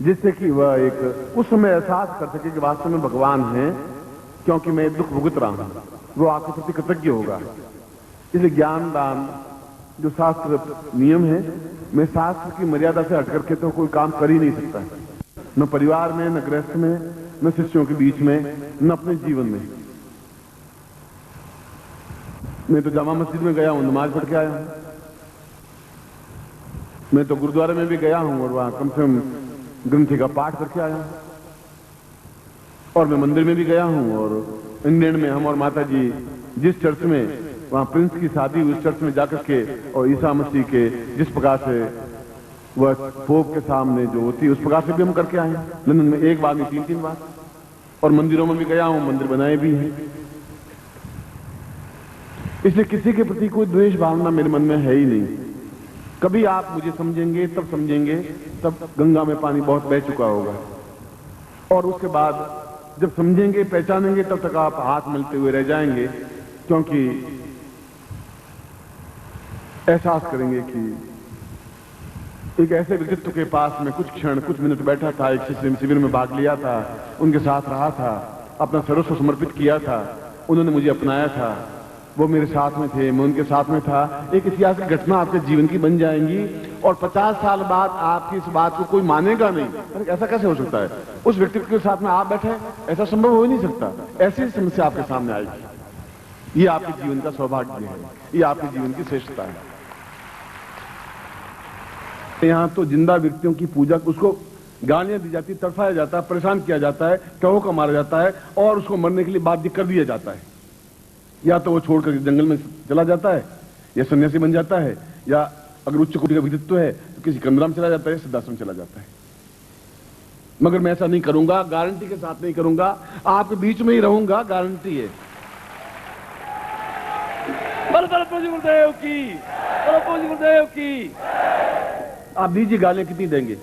जिससे कि वह एक उस समय एहसास कर सके कि वास्तव में भगवान है, क्योंकि मैं दुख भुगत रहा हूं, वो आपके प्रति कृतज्ञ होगा। इसलिए ज्ञान दान जो शास्त्र नियम है, मैं शास्त्र की मर्यादा से हट करके तो कोई काम कर ही नहीं सकता, न परिवार में, न गृहस्थ में, न शिष्यों के बीच में, न अपने जीवन में। मैं तो जामा मस्जिद में गया हूं, नमाज पढ़ के आया हूं। मैं तो गुरुद्वारे में भी गया हूं और वहां कम से कम ग्रंथि का पाठ करके आया हूं। और मैं मंदिर में भी गया हूं। और इंग्लैंड में हम और माता जी जिस चर्च में वहां प्रिंस की शादी उस चर्च में जाकर के और ईसा मसीह के जिस प्रकार से वह पोप के सामने जो होती है उस प्रकार से भी हम करके आए हैं। लंदन में एक बार नहीं 3-3 बार। और मंदिरों में भी गया हूं, मंदिर बनाए भी हैं। इसलिए किसी के प्रति कोई द्वेष भावना मेरे मन में है ही नहीं। कभी आप मुझे समझेंगे तब गंगा में पानी बहुत बह चुका होगा। और उसके बाद जब समझेंगे पहचानेंगे तब तक आप हाथ मिलते हुए रह जाएंगे, क्योंकि एहसास करेंगे कि एक ऐसे व्यक्तित्व के पास में कुछ क्षण कुछ मिनट बैठा था, एक शिविर में भाग लिया था, उनके साथ रहा था, अपना सर्वस्व समर्पित किया था, उन्होंने मुझे अपनाया था, वो मेरे साथ में थे, मैं उनके साथ में था। एक ऐतिहासिक घटना आपके जीवन की बन जाएंगी और 50 साल बाद आपकी इस बात को कोई मानेगा नहीं। अरे ऐसा कैसे हो सकता है? उस व्यक्तित्व के साथ में आप बैठे, ऐसा संभव हो ही नहीं सकता। ऐसी समस्या आपके सामने आएगी। ये आपके जीवन का सौभाग्य है, ये आपके जीवन की श्रेष्ठता है। यहां तो जिंदा व्यक्तियों की पूजा, उसको गालियां दी जाती, तरफाया जाता है, परेशान किया जाता है, टहोका मारा जाता है और उसको मरने के लिए बाध्य कर दिया जाता है। या तो वो छोड़कर जंगल में चला जाता है, या सन्यासी बन जाता है, या अगर उच्च कोटि का व्यक्तित्व है तो किसी कमरा में चला जाता है, सिद्धाश्रम चला जाता है। मगर मैं ऐसा नहीं करूंगा, गारंटी के साथ नहीं करूंगा, आपके बीच में ही रहूंगा, गारंटी है। गुरुदेव की आप दीजिए, गालियां कितनी देंगे,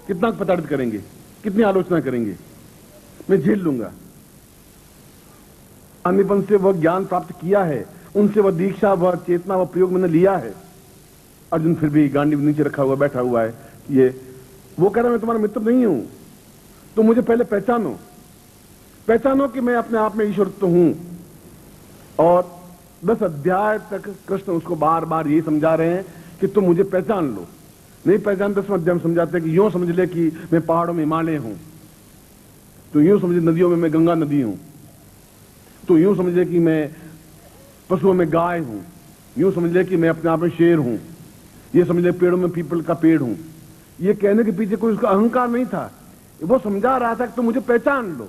कितना प्रताड़ित करेंगे, कितनी आलोचना करेंगे, मैं झेल लूंगा। अन्यपन से वह ज्ञान प्राप्त किया है, उनसे वह दीक्षा, वह चेतना, वह प्रयोग मैंने लिया है। अर्जुन फिर भी गांडी नीचे रखा हुआ बैठा हुआ है। ये वो कह रहा मैं तुम्हारा मित्र नहीं हूं, तो मुझे पहले पहचानो कि मैं अपने आप में ईश्वर तो हूं। और 10 अध्याय तक कृष्ण उसको बार बार ये समझा रहे हैं कि तुम मुझे पहचान लो। नहीं पहचान 10वें अध्याय में समझाते हैं कि यूं समझ ले कि मैं पहाड़ों में हिमालय हूं, तो यूं समझ ले नदियों में मैं गंगा नदी हूं, तो यूं समझ ले कि मैं पशुओं में गाय हूं, यूं समझ ले कि मैं अपने आप में शेर हूं, ये समझ ले पेड़ों में पीपल का पेड़ हूं। ये कहने के पीछे कोई उसका अहंकार नहीं था, वो समझा रहा था कि तुम मुझे पहचान लो।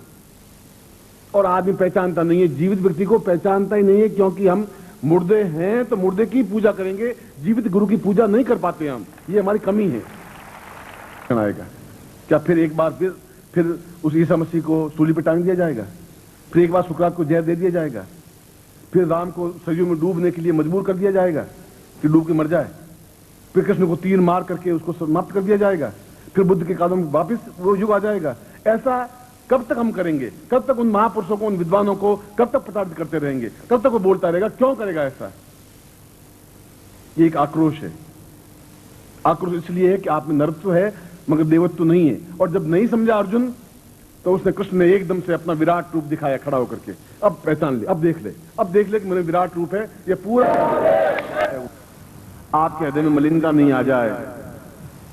और आदमी पहचानता नहीं है, जीवित व्यक्ति को पहचानता ही नहीं है, क्योंकि हम मुर्दे हैं तो मुर्दे की पूजा करेंगे, जीवित गुरु की पूजा नहीं कर पाते हम। ये हमारी कमी है। आएगा क्या फिर एक बार फिर उस ईसा मसीह को सूली पर टांग दिया जाएगा? फिर एक बार सुकरात को जहर दे दिया जाएगा? फिर राम को सरयू में डूबने के लिए मजबूर कर दिया जाएगा कि डूब के मर जाए? फिर कृष्ण को तीर मार करके उसको समाप्त कर दिया जाएगा? फिर बुद्ध के कदम वापिस वो युग आ जाएगा? ऐसा कब तक हम करेंगे? कब तक उन महापुरुषों को, उन विद्वानों को कब तक प्रताड़ित करते रहेंगे? कब तक वो बोलता रहेगा? क्यों करेगा ऐसा? ये एक आक्रोश है। आक्रोश इसलिए है कि आप में नरत्व है मगर देवत्व नहीं है। और जब नहीं समझा अर्जुन, तो उसने, कृष्ण ने एकदम से अपना विराट रूप दिखाया खड़ा होकर के। अब पहचान ले, अब देख ले कि मेरे विराट रूप है। ये पूरा आपके हृदय में मलिनता नहीं आ जाए,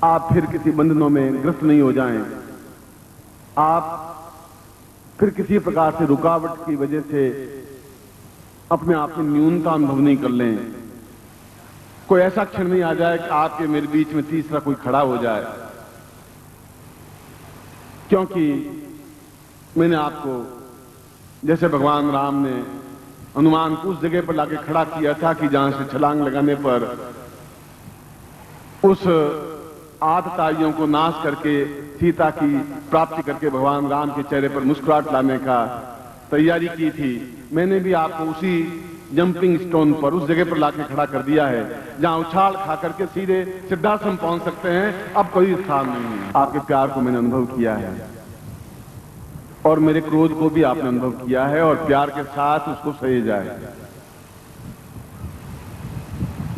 आप फिर किसी बंधनों में ग्रस्त नहीं हो जाएं, आप फिर किसी प्रकार से रुकावट की वजह से अपने आप में न्यूनता अनुभव नहीं कर लें। कोई ऐसा क्षण नहीं आ जाए कि आपके मेरे बीच में तीसरा कोई खड़ा हो जाए। क्योंकि मैंने आपको, जैसे भगवान राम ने हनुमान को उस जगह पर लाके खड़ा किया था कि जहां से छलांग लगाने पर उस आतताइयों को नाश करके सीता की प्राप्ति करके भगवान राम के चेहरे पर मुस्कुराहट लाने का तैयारी की थी, मैंने भी आपको उसी जंपिंग स्टोन पर, उस जगह पर लाके खड़ा कर दिया है जहां उछाल खा करके सीधे सिद्धाश्रम पहुंच सकते हैं। अब कोई स्थान नहीं है। आपके प्यार को मैंने अनुभव किया है और मेरे क्रोध को भी आपने अनुभव किया है, और प्यार के साथ उसको सहे जाए।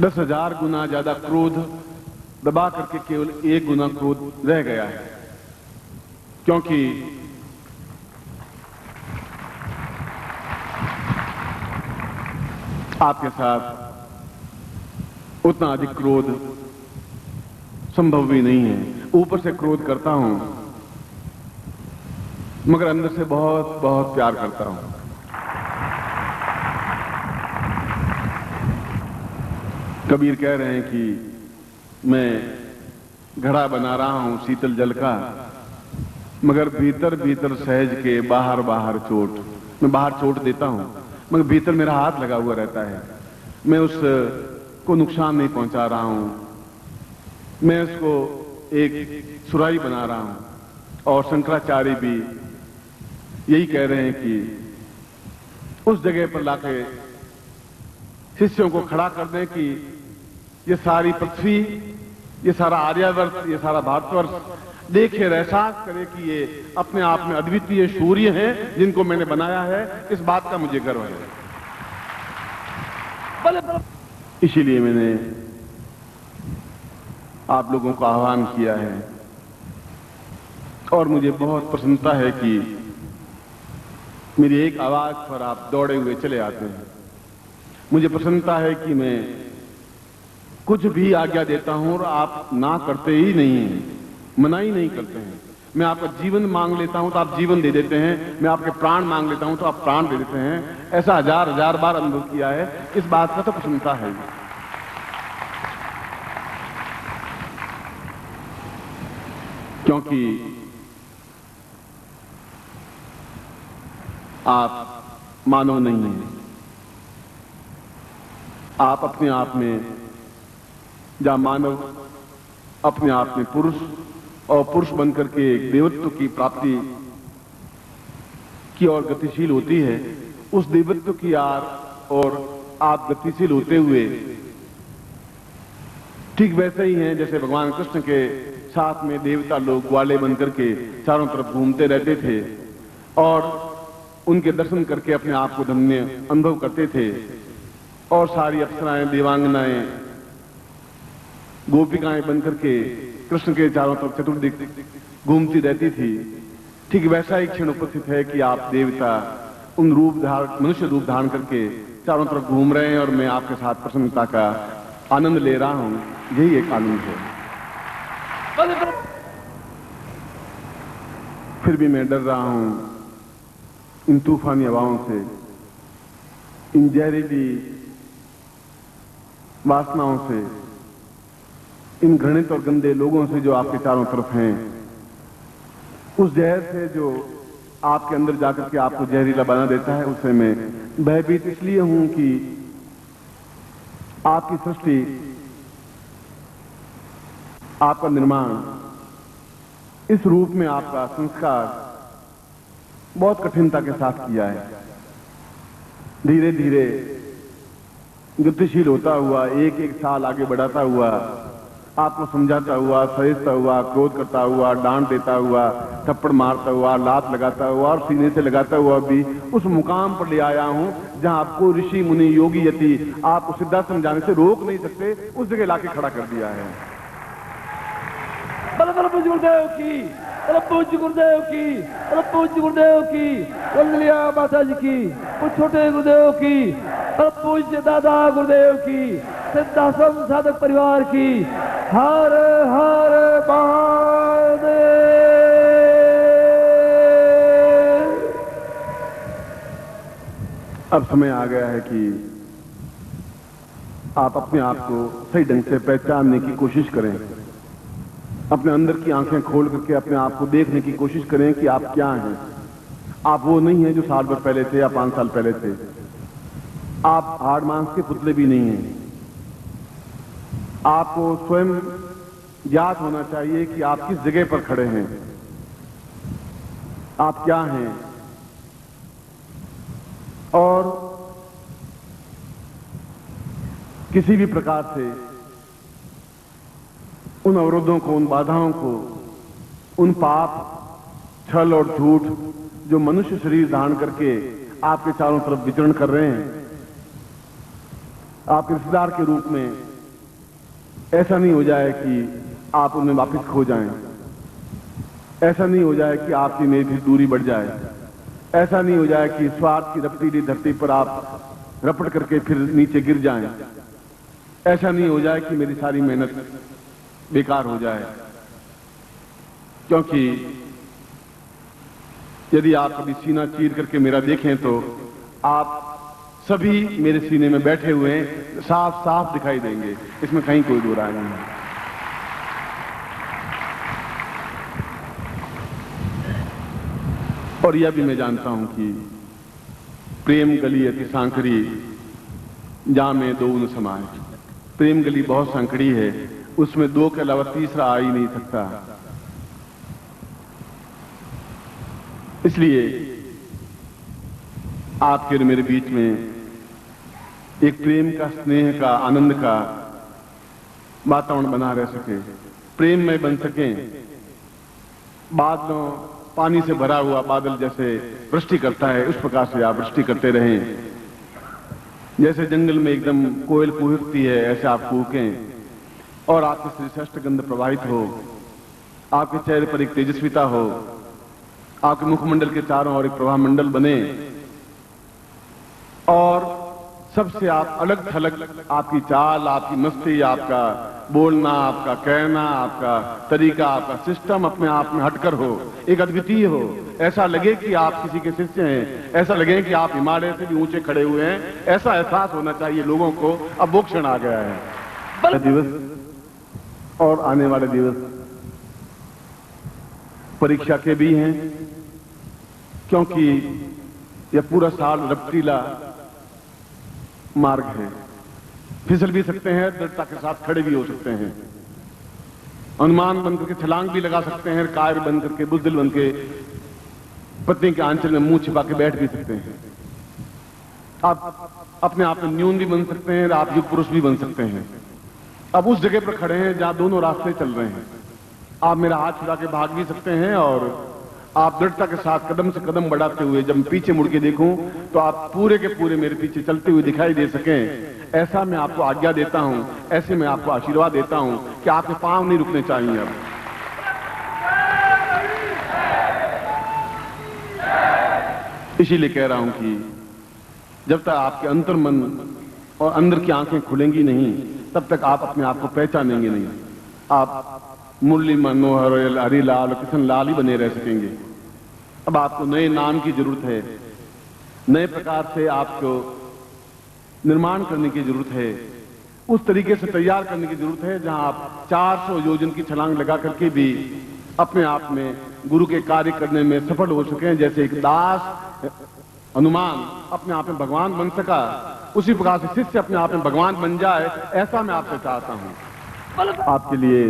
10,000 गुना ज्यादा क्रोध दबा करके केवल 1 गुना क्रोध रह गया है। क्योंकि आपके साथ उतना अधिक क्रोध संभव भी नहीं है। ऊपर से क्रोध करता हूं मगर अंदर से बहुत बहुत प्यार करता हूं। कबीर कह रहे हैं कि मैं घड़ा बना रहा हूं शीतल जल का, मगर भीतर भीतर सहज के बाहर बाहर चोट। मैं बाहर चोट देता हूं मगर भीतर मेरा हाथ लगा हुआ रहता है। मैं उसको नुकसान नहीं पहुंचा रहा हूं, मैं उसको एक सुराही बना रहा हूं। और शंकराचार्य भी यही कह रहे हैं कि उस जगह पर लाके शिष्यों को खड़ा कर दें कि ये सारी पृथ्वी, ये सारा आर्यावर्त, ये सारा भारतवर्ष देखे एहसास करे कि ये अपने आप में अद्वितीय सूर्य हैं जिनको मैंने बनाया है। इस बात का मुझे गर्व है। इसीलिए मैंने आप लोगों को आह्वान किया है और मुझे बहुत प्रसन्नता है कि मेरी एक आवाज पर आप दौड़े हुए चले आते हैं। मुझे प्रसन्नता है कि मैं कुछ भी आज्ञा देता हूं और आप ना करते ही नहीं हैं, मना ही नहीं करते हैं। मैं आपका जीवन मांग लेता हूं तो आप जीवन दे देते हैं, मैं आपके प्राण मांग लेता हूं तो आप प्राण दे देते हैं। ऐसा हजार हजार बार अनुभव किया है। इस बात का तो प्रसन्नता है। क्योंकि आप मानव नहीं हैं। आप अपने आप में, जहां मानव अपने आप में पुरुष और पुरुष बनकर के एक देवत्व की प्राप्ति की ओर गतिशील होती है, उस देवत्व की और आप गतिशील होते हुए ठीक वैसे ही हैं जैसे भगवान कृष्ण के साथ में देवता लोग ग्वाले बनकर के चारों तरफ घूमते रहते थे और उनके दर्शन करके अपने आप को धन्य अनुभव करते थे। और सारी अप्सराएं, देवांगनाएं, गोपिकाएं बनकर के कृष्ण के चारों तरफ चतुर्दिक घूमती रहती थी। ठीक वैसा ही क्षण उपस्थित है कि आप देवता उन रूप धारण, मनुष्य रूप धारण करके चारों तरफ घूम रहे हैं और मैं आपके साथ प्रसन्नता का आनंद ले रहा हूं। यही एक आनंद है। फिर भी मैं डर रहा हूं इन तूफानी हवाओं से, इन जहरीली वासनाओं से, इन घृणित और गंदे लोगों से जो आपके चारों तरफ हैं, उस जहर से जो आपके अंदर जाकर के आपको जहरीला बना देता है, उससे मैं भयभीत इसलिए हूं कि आपकी सृष्टि, आपका निर्माण, इस रूप में आपका संस्कार बहुत कठिनता के साथ किया है। धीरे धीरे गतिशील होता हुआ, एक एक साल आगे बढ़ाता हुआ, आपको समझाता हुआ, सहेजता हुआ, क्रोध करता हुआ, डांट देता हुआ, थप्पड़ मारता हुआ, लात लगाता हुआ और सीने से लगाता हुआ भी उस मुकाम पर ले आया हूं जहां आपको ऋषि मुनि योगी यति आपको सीधा समझाने से रोक नहीं सकते, उस जगह लाके खड़ा कर दिया है। पूज्य गुरुदेव की, पूज्य गुरुदेव की, पूज्य गुरुदेव की, वंदलिया माता जी की, छोटे गुरुदेव की, पूज्य दादा गुरुदेव की, सिद्धाश्रम साधक परिवार की। हर हर महादेव। अब समय आ गया है कि आप अपने आप को सही ढंग से पहचानने की कोशिश करें। अपने अंदर की आंखें खोल करके अपने आप को देखने की कोशिश करें कि आप क्या हैं। आप वो नहीं हैं जो साल भर पहले थे या 5 साल पहले थे। आप हाड़ मांस के पुतले भी नहीं हैं। आपको स्वयं ज्ञात होना चाहिए कि आप किस जगह पर खड़े हैं, आप क्या हैं। और किसी भी प्रकार से उन अवरोधों को, उन बाधाओं को, उन पाप, छल और झूठ जो मनुष्य शरीर धारण करके आपके चारों तरफ विचरण कर रहे हैं, आपके रिश्तेदार के रूप में, ऐसा नहीं हो जाए कि आप उनमें वापस खो जाएं। ऐसा नहीं हो जाए कि आपकी मेरी भी दूरी बढ़ जाए। ऐसा नहीं हो जाए कि स्वार्थ की रपटीली धरती पर आप रपट करके फिर नीचे गिर जाएं। ऐसा नहीं हो जाए कि मेरी सारी मेहनत बेकार हो जाए। क्योंकि यदि आप कभी सीना चीर करके मेरा देखें तो आप सभी मेरे सीने में बैठे हुए हैं, साफ साफ दिखाई देंगे, इसमें कहीं कोई दो राय नहीं है। और यह भी मैं जानता हूं कि प्रेम गली अति सांकड़ी जा में दो न समाए। प्रेम गली बहुत सांकड़ी है, उसमें दो के अलावा तीसरा आ ही नहीं सकता। इसलिए आपके और मेरे बीच में एक प्रेम का, स्नेह का, आनंद का वातावरण बना रह सके, प्रेम में बन सके। बादलों, पानी से भरा हुआ बादल जैसे वृष्टि करता है, उस प्रकार से आप वृष्टि करते रहें। जैसे जंगल में एकदम कोयल कूकती है, ऐसे आप कूकें और आपके श्री श्रेष्ठ गंध प्रवाहित हो, आपके चेहरे पर एक तेजस्विता हो, आपके मुखमंडल के चारों ओर एक प्रभा मंडल बने और सबसे आप अलग थलग, आपकी चाल, आपकी मस्ती, आपका बोलना, आपका कहना, आपका तरीका, आपका सिस्टम अपने आप में हटकर हो, एक अद्वितीय हो। ऐसा लगे कि आप किसी के शिष्य हैं, ऐसा लगे कि आप हिमालय से भी ऊंचे खड़े हुए हैं, ऐसा एहसास होना चाहिए लोगों को। अब वो क्षण आ गया है। दिवस और आने वाले दिवस परीक्षा के भी हैं, क्योंकि यह पूरा साल रपटीला मार्ग है। फिसल भी सकते हैं, दृढ़ता के साथ खड़े भी हो सकते हैं, अनुमान बनकर के छलांग भी लगा सकते हैं, कायर बन करके, बुजदिल बन के पत्नी के आंचल में मुंह छिपा के बैठ भी सकते हैं। आप अपने आप में न्यून भी बन सकते हैं, आप युग पुरुष भी बन सकते हैं। अब उस जगह पर खड़े हैं जहां दोनों रास्ते चल रहे हैं। आप मेरा हाथ छुड़ा के भाग भी सकते हैं और आप दृढ़ता के साथ कदम से कदम बढ़ाते हुए जब पीछे मुड़ के देखूं तो आप पूरे के पूरे मेरे पीछे चलते हुए दिखाई दे सकें। ऐसा मैं आपको आज्ञा देता हूं, ऐसे मैं आपको आशीर्वाद देता हूं कि आपके पांव नहीं रुकने चाहिए। अब इसीलिए कह रहा हूं कि जब तक आपके अंतर मन और अंदर की आंखें खुलेंगी नहीं, तब तक आप अपने आप को पहचानेंगे नहीं। आप मुरली मनोहर, हरिलाल, किशन लाल ही बने रह सकेंगे। अब आपको नए नाम की जरूरत है, नए प्रकार से आपको निर्माण करने की जरूरत है, उस तरीके से तैयार करने की जरूरत है जहां आप 400 योजन की छलांग लगा करके भी अपने आप में गुरु के कार्य करने में सफल हो सकें। जैसे एक दास हनुमान अपने आप में भगवान बन सका, उसी प्रकार से शिष्य अपने आप में भगवान बन जाए, ऐसा मैं आपसे चाहता हूं। आपके लिए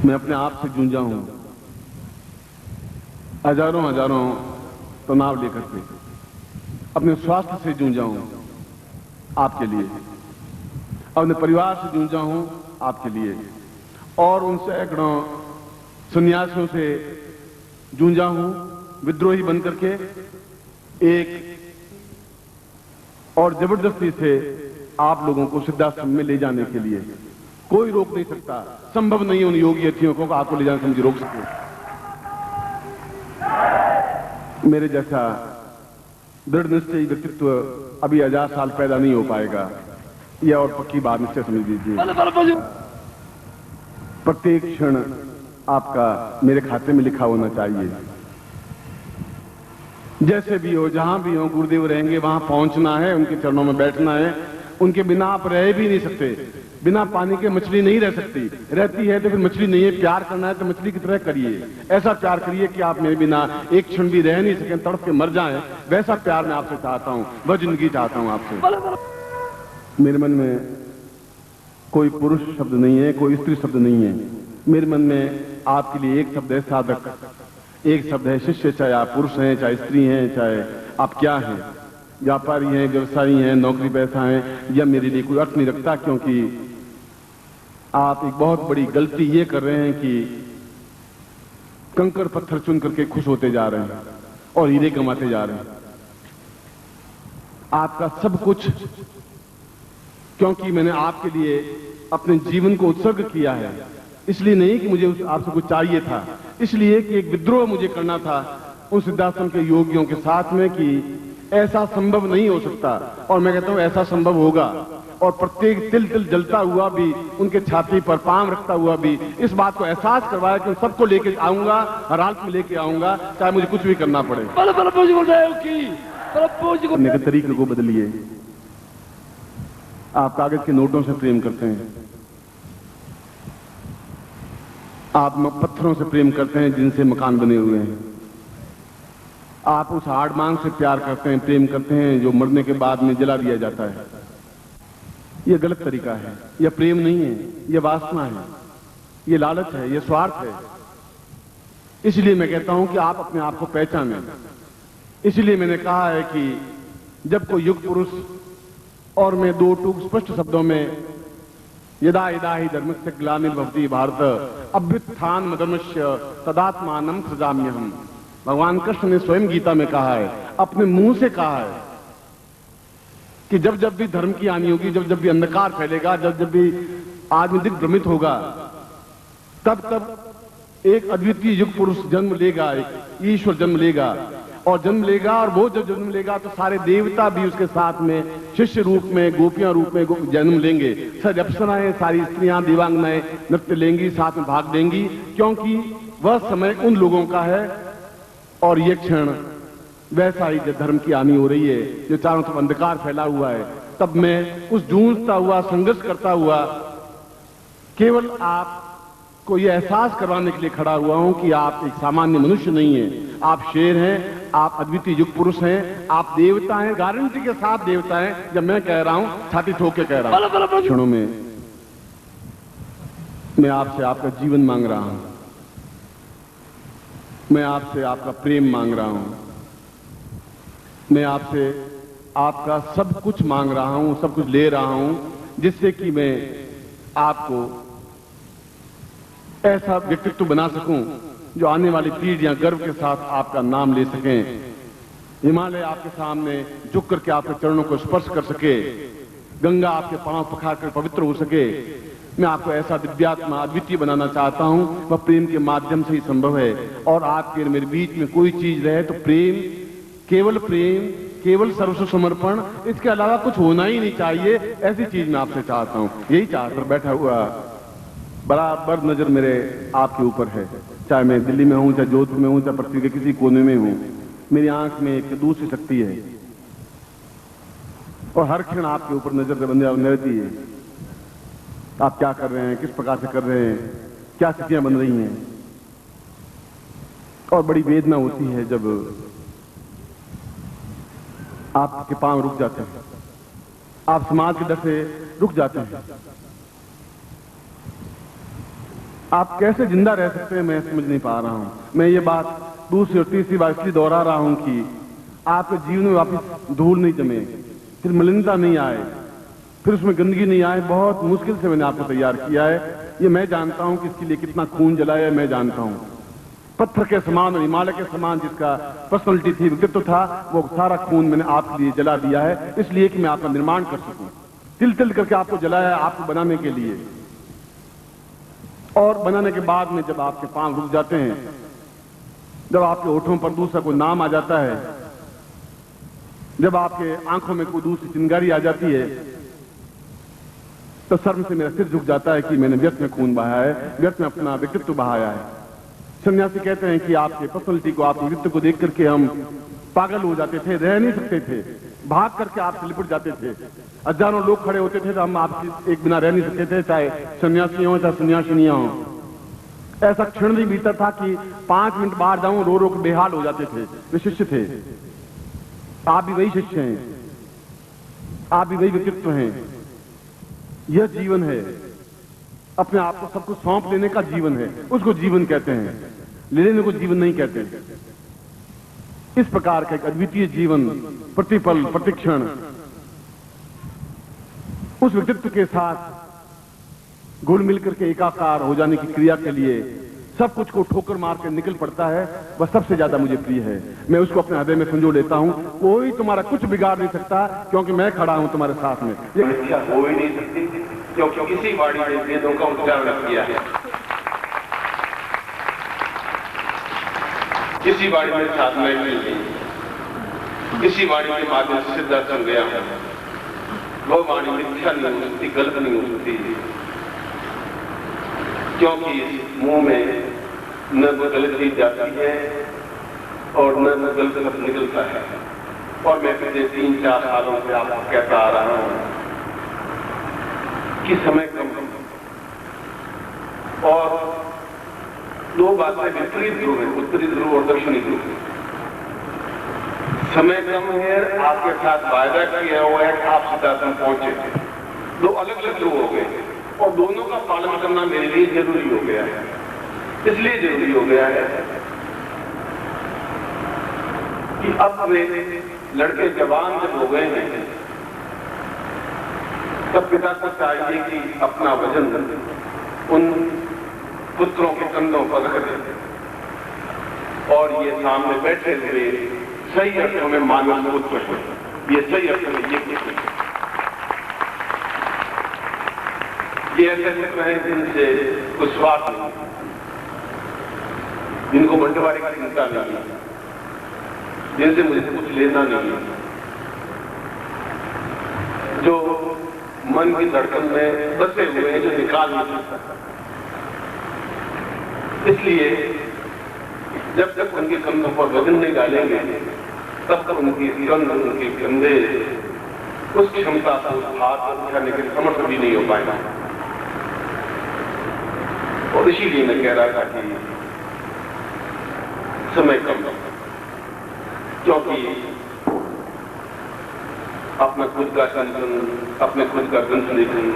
मैं अपने आप से जूझा हूं, हजारों हजारों तनाव लेकर के अपने स्वास्थ्य से जूझा हूं आपके लिए, अपने परिवार से जूझा हूं आपके लिए, और उन सैकड़ों सन्यासियों से जूझा हूं विद्रोही बनकर के एक, और जबरदस्ती से आप लोगों को सिद्धाश्रम में ले जाने के लिए कोई रोक नहीं सकता। संभव नहीं उन योगी अथियों को आपको ले जाने से मुझे रोक सके। मेरे जैसा दृढ़ निश्चयी व्यक्तित्व अभी 1000 साल पैदा नहीं हो पाएगा, यह और पक्की बात निश्चय समझ लीजिए। प्रत्येक क्षण आपका मेरे खाते में लिखा होना चाहिए। जैसे भी हो, जहां भी हो, गुरुदेव रहेंगे वहां पहुंचना है, उनके चरणों में बैठना है। उनके बिना आप रह भी नहीं सकते। बिना पानी के मछली नहीं रह सकती, रहती है तो फिर मछली नहीं है। प्यार करना है तो मछली की तरह करिए, ऐसा प्यार करिए कि आप मेरे बिना एक क्षण भी रह नहीं सकें, तड़प के मर जाएं। वैसा प्यार मैं आपसे चाहता हूं, वह जिंदगी चाहता हूं आपसे। मेरे मन में कोई पुरुष शब्द नहीं है, कोई स्त्री शब्द नहीं है। मेरे मन में आपके लिए एक शब्द है साधक, एक शब्द है शिष्य। चाहे आप पुरुष हैं, चाहे स्त्री हैं, चाहे आप क्या हैं, व्यापारी हैं, व्यवसायी हैं, नौकरी पैसा हैं, यह मेरे लिए कोई अर्थ नहीं रखता। क्योंकि आप एक बहुत बड़ी गलती ये कर रहे हैं कि कंकड़ पत्थर चुन करके खुश होते जा रहे हैं और हीरे कमाते जा रहे हैं। आपका सब कुछ, क्योंकि मैंने आपके लिए अपने जीवन को उत्सर्ग किया है, इसलिए नहीं कि मुझे आपसे कुछ चाहिए था, इसलिए कि एक विद्रोह मुझे करना था उन सिद्धाश्रम के योगियों के साथ में कि ऐसा संभव नहीं हो सकता। और मैं कहता हूं ऐसा संभव होगा। और प्रत्येक तिल तिल जलता हुआ भी, उनके छाती पर पांव रखता हुआ भी इस बात को एहसास करवाया कि सबको लेके आऊंगा, हर हालत में लेके आऊंगा, चाहे मुझे कुछ भी करना पड़े। पूज्य गुरुदेव की, पूज्य करने के तरीके को बदलिए। आप कागज के नोटों से प्रेम करते हैं, आप पत्थरों से प्रेम करते हैं जिनसे मकान बने हुए हैं, आप उस हाड़ मांग से प्यार करते हैं, प्रेम करते हैं जो मरने के बाद में जला दिया जाता है। यह गलत तरीका है, यह प्रेम नहीं है, यह वासना है, यह लालच है, यह स्वार्थ है। इसलिए मैं कहता हूं कि आप अपने आप को पहचानें। इसलिए मैंने कहा है कि जब कोई युग पुरुष, और मैं दो टूक स्पष्ट शब्दों में, यदा यदा ही धर्मस्य ग्लानिर्भवति भारत अभ्युत्थान मधर्मस्य तदात्मानं सृजाम्यहम्। भगवान कृष्ण ने स्वयं गीता में कहा है, अपने मुंह से कहा है कि जब जब भी धर्म की हानि होगी, जब जब भी अंधकार फैलेगा, जब जब भी आदमी दिग्भ्रमित होगा, तब तब एक अद्वितीय युग पुरुष जन्म लेगा, एक ईश्वर जन्म लेगा, और जन्म लेगा, और वो जब जन्म लेगा तो सारे देवता भी उसके साथ में शिष्य रूप में, गोपियां रूप में जन्म लेंगे। सारी अप्सराएं, सारी स्त्रियां, दिव्यांगनाएं नृत्य लेंगी, साथ में भाग लेंगी, क्योंकि वह समय उन लोगों का है। और ये क्षण वैसा ही जब धर्म की हानि हो रही है, जो चारों तरफ अंधकार फैला हुआ है, तब मैं उस जूझता हुआ, संघर्ष करता हुआ केवल आपको यह एहसास करवाने के लिए खड़ा हुआ हूं कि आप एक सामान्य मनुष्य नहीं हैं, आप शेर हैं, आप अद्वितीय युग पुरुष हैं, आप देवता हैं, गारंटी के साथ देवता हैं। जब मैं कह रहा हूं, छाती ठोक के कह रहा हूं, क्षणों में मैं आपसे आपका जीवन मांग रहा हूं, मैं आपसे आपका प्रेम मांग रहा हूं, मैं आपसे आपका सब कुछ मांग रहा हूं, सब कुछ ले रहा हूं, जिससे कि मैं आपको ऐसा व्यक्तित्व बना सकूं जो आने वाली पीढ़ियां गर्व के साथ आपका नाम ले सकें, हिमालय आपके सामने झुक करके आपके चरणों को स्पर्श कर सके, गंगा आपके पांव पखार कर पवित्र हो सके। मैं आपको ऐसा दिव्यात्मा, अद्वितीय बनाना चाहता हूं, वह प्रेम के माध्यम से ही संभव है। और आपके मेरे बीच में कोई चीज रहे तो प्रेम, केवल सर्वस्व समर्पण, इसके अलावा कुछ होना ही नहीं चाहिए। ऐसी चीज मैं आपसे चाहता हूं। यही चाहकर बैठा हुआ बराबर नजर मेरे आपके ऊपर है, चाहे मैं दिल्ली में हूं, चाहे जोधपुर में हूं, चाहे पृथ्वी के किसी कोने में हूं। मेरी आंख में एक दूसरी शक्ति है, और हर क्षण आपके ऊपर नजर बंदी रहती है। आप क्या कर रहे हैं, किस प्रकार से कर रहे हैं, क्या स्थितियां बन रही हैं। और बड़ी वेदना होती है जब आपके पांव रुक जाते हैं, आप समाज के डर से रुक जाते हैं। आप कैसे जिंदा रह सकते हैं, मैं समझ नहीं पा रहा हूं। मैं ये बात दूसरी और तीसरी बार इसलिए दोहरा रहा हूं कि आपके जीवन में वापस धूल नहीं जमे, फिर मलिनता नहीं आए, फिर उसमें गंदगी नहीं आए। बहुत मुश्किल से मैंने आपको तैयार किया है। ये मैं जानता हूं कि इसके लिए कितना खून जलाया है, मैं जानता हूं। पत्थर के समान और हिमालय के समान जिसका पर्सनैलिटी थी, व्यक्तित्व था, वो सारा खून मैंने आपके लिए जला दिया है, इसलिए कि मैं आपका निर्माण कर सकूं। तिल तिल करके आपको जलाया है, आपको बनाने के लिए। और बनाने के बाद में जब आपके पांव रुक जाते हैं, जब आपके होठों पर दूसरा कोई नाम आ जाता है, जब आपके आंखों में कोई दूसरी चिंगारी आ जाती है, तो शर्म से मेरा सिर झुक जाता है कि मैंने व्यर्थ में खून बहाया है, व्यर्थ में अपना व्यक्तित्व बहाया है। सन्यासी कहते हैं कि आपके पर्सनैलिटी को, आपके व्यक्तित्व को देख करके हम पागल हो जाते थे, रह नहीं सकते थे, भाग करके आपसे लिपट जाते थे। हजारों लोग खड़े होते थे तो हम आपके एक बिना रह नहीं सकते थे, चाहे सन्यासी हो चाहे सन्यासिनियां हो। ऐसा क्षण भी बीता था कि 5 मिनट बाहर जाऊं रो रो के बेहाल हो जाते थे। वे शिष्य थे, आप भी वही शिष्य हैं, आप भी वही व्यक्तित्व हैं। यह जीवन है, अपने आप को सब कुछ सौंप देने का जीवन है, उसको जीवन कहते हैं। ले लेने को जीवन नहीं कहते। इस प्रकार का एक अद्वितीय जीवन, प्रतिपल प्रतिक्षण उस व्यक्तित्व के साथ घुल मिलकर के एकाकार हो जाने की क्रिया के लिए सब कुछ को ठोकर मार कर निकल पड़ता है, वह सबसे ज्यादा मुझे प्रिय है। मैं उसको अपने हृदय में संजो लेता हूं। कोई तुम्हारा कुछ बिगाड़ नहीं सकता, क्योंकि मैं खड़ा हूं तुम्हारे साथ में। ये मिथ्या हो ही नहीं सकती, क्योंकि किसी वाणी ने वेदों का उच्चारण किया है, किसी वाणी में साधनाएं की, किसी वाणी के माध्यम से सिद्धार्थ गया। वह वाणी मिथ्या नहीं हो सकती, गलत नहीं हो सकती, क्योंकि मुंह में न गलत चीज जाती है और न गलत शब्द निकलता है। और मैं पिछले 3-4 सालों से आपको कहता आ रहा हूं कि समय कम और दो बातें विपरीत ध्रुव है, उत्तरी ध्रुव और दक्षिणी ध्रुव। समय कम है, आपके साथ वायदा किया हुआ है, आप सीधा पहुंचे, दो अलग अलग ध्रुव हो गए और दोनों का पालन करना मेरे लिए जरूरी हो गया है। इसलिए जरूरी हो गया है कि अब वे लड़के जवान जब हो गए हैं तब पिता को चाहिए कि अपना वजन उन पुत्रों के कंधों पर रख दे और ये सामने बैठे हुए सही अर्थों में मानव पुत्र है, ये सही अर्थ में ये ऐसे पुत्र हैं जिनसे कुछ स्वार्थ नहीं, जिनको बंटवारे की चिंता नहीं, जिनसे मुझे कुछ लेना नहीं, जो मन की धड़कन में बसे हुए हैं, जो निकाल नहीं सकता। इसलिए जब तक उनके कंधों पर वजन नहीं डालेंगे तब तक उनकी कंध, उनके कंधे उस क्षमता को हाथ उठाने के समर्थ भी नहीं हो पाएगा। और इसीलिए मैं कह रहा था कि समय कम, क्योंकि अपना खुद का संतुलन, अपने खुद का ग्रंथ लेखन,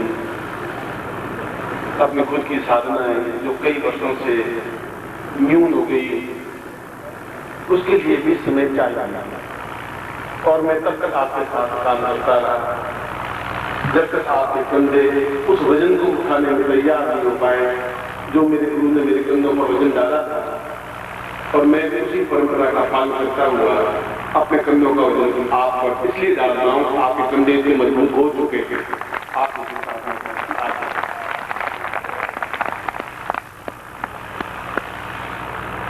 अपनी खुद की साधनाएं जो कई वर्षों से न्यून हो गई, उसके लिए भी समय चाहिए। और मैं तब तक आपके साथ काम करता रहा जब तक आपके कंधे उस वजन को उठाने में तैयार नहीं हो पाए जो मेरे गुरु ने मेरे कंधों पर वजन डाला था। और मैं उसी परंपरा का पालन करता हुआ अपने कंधों का वजन आप पर इसलिए डाल रहा हूं, आपके कंधे इतने मजबूत हो चुके थे। आप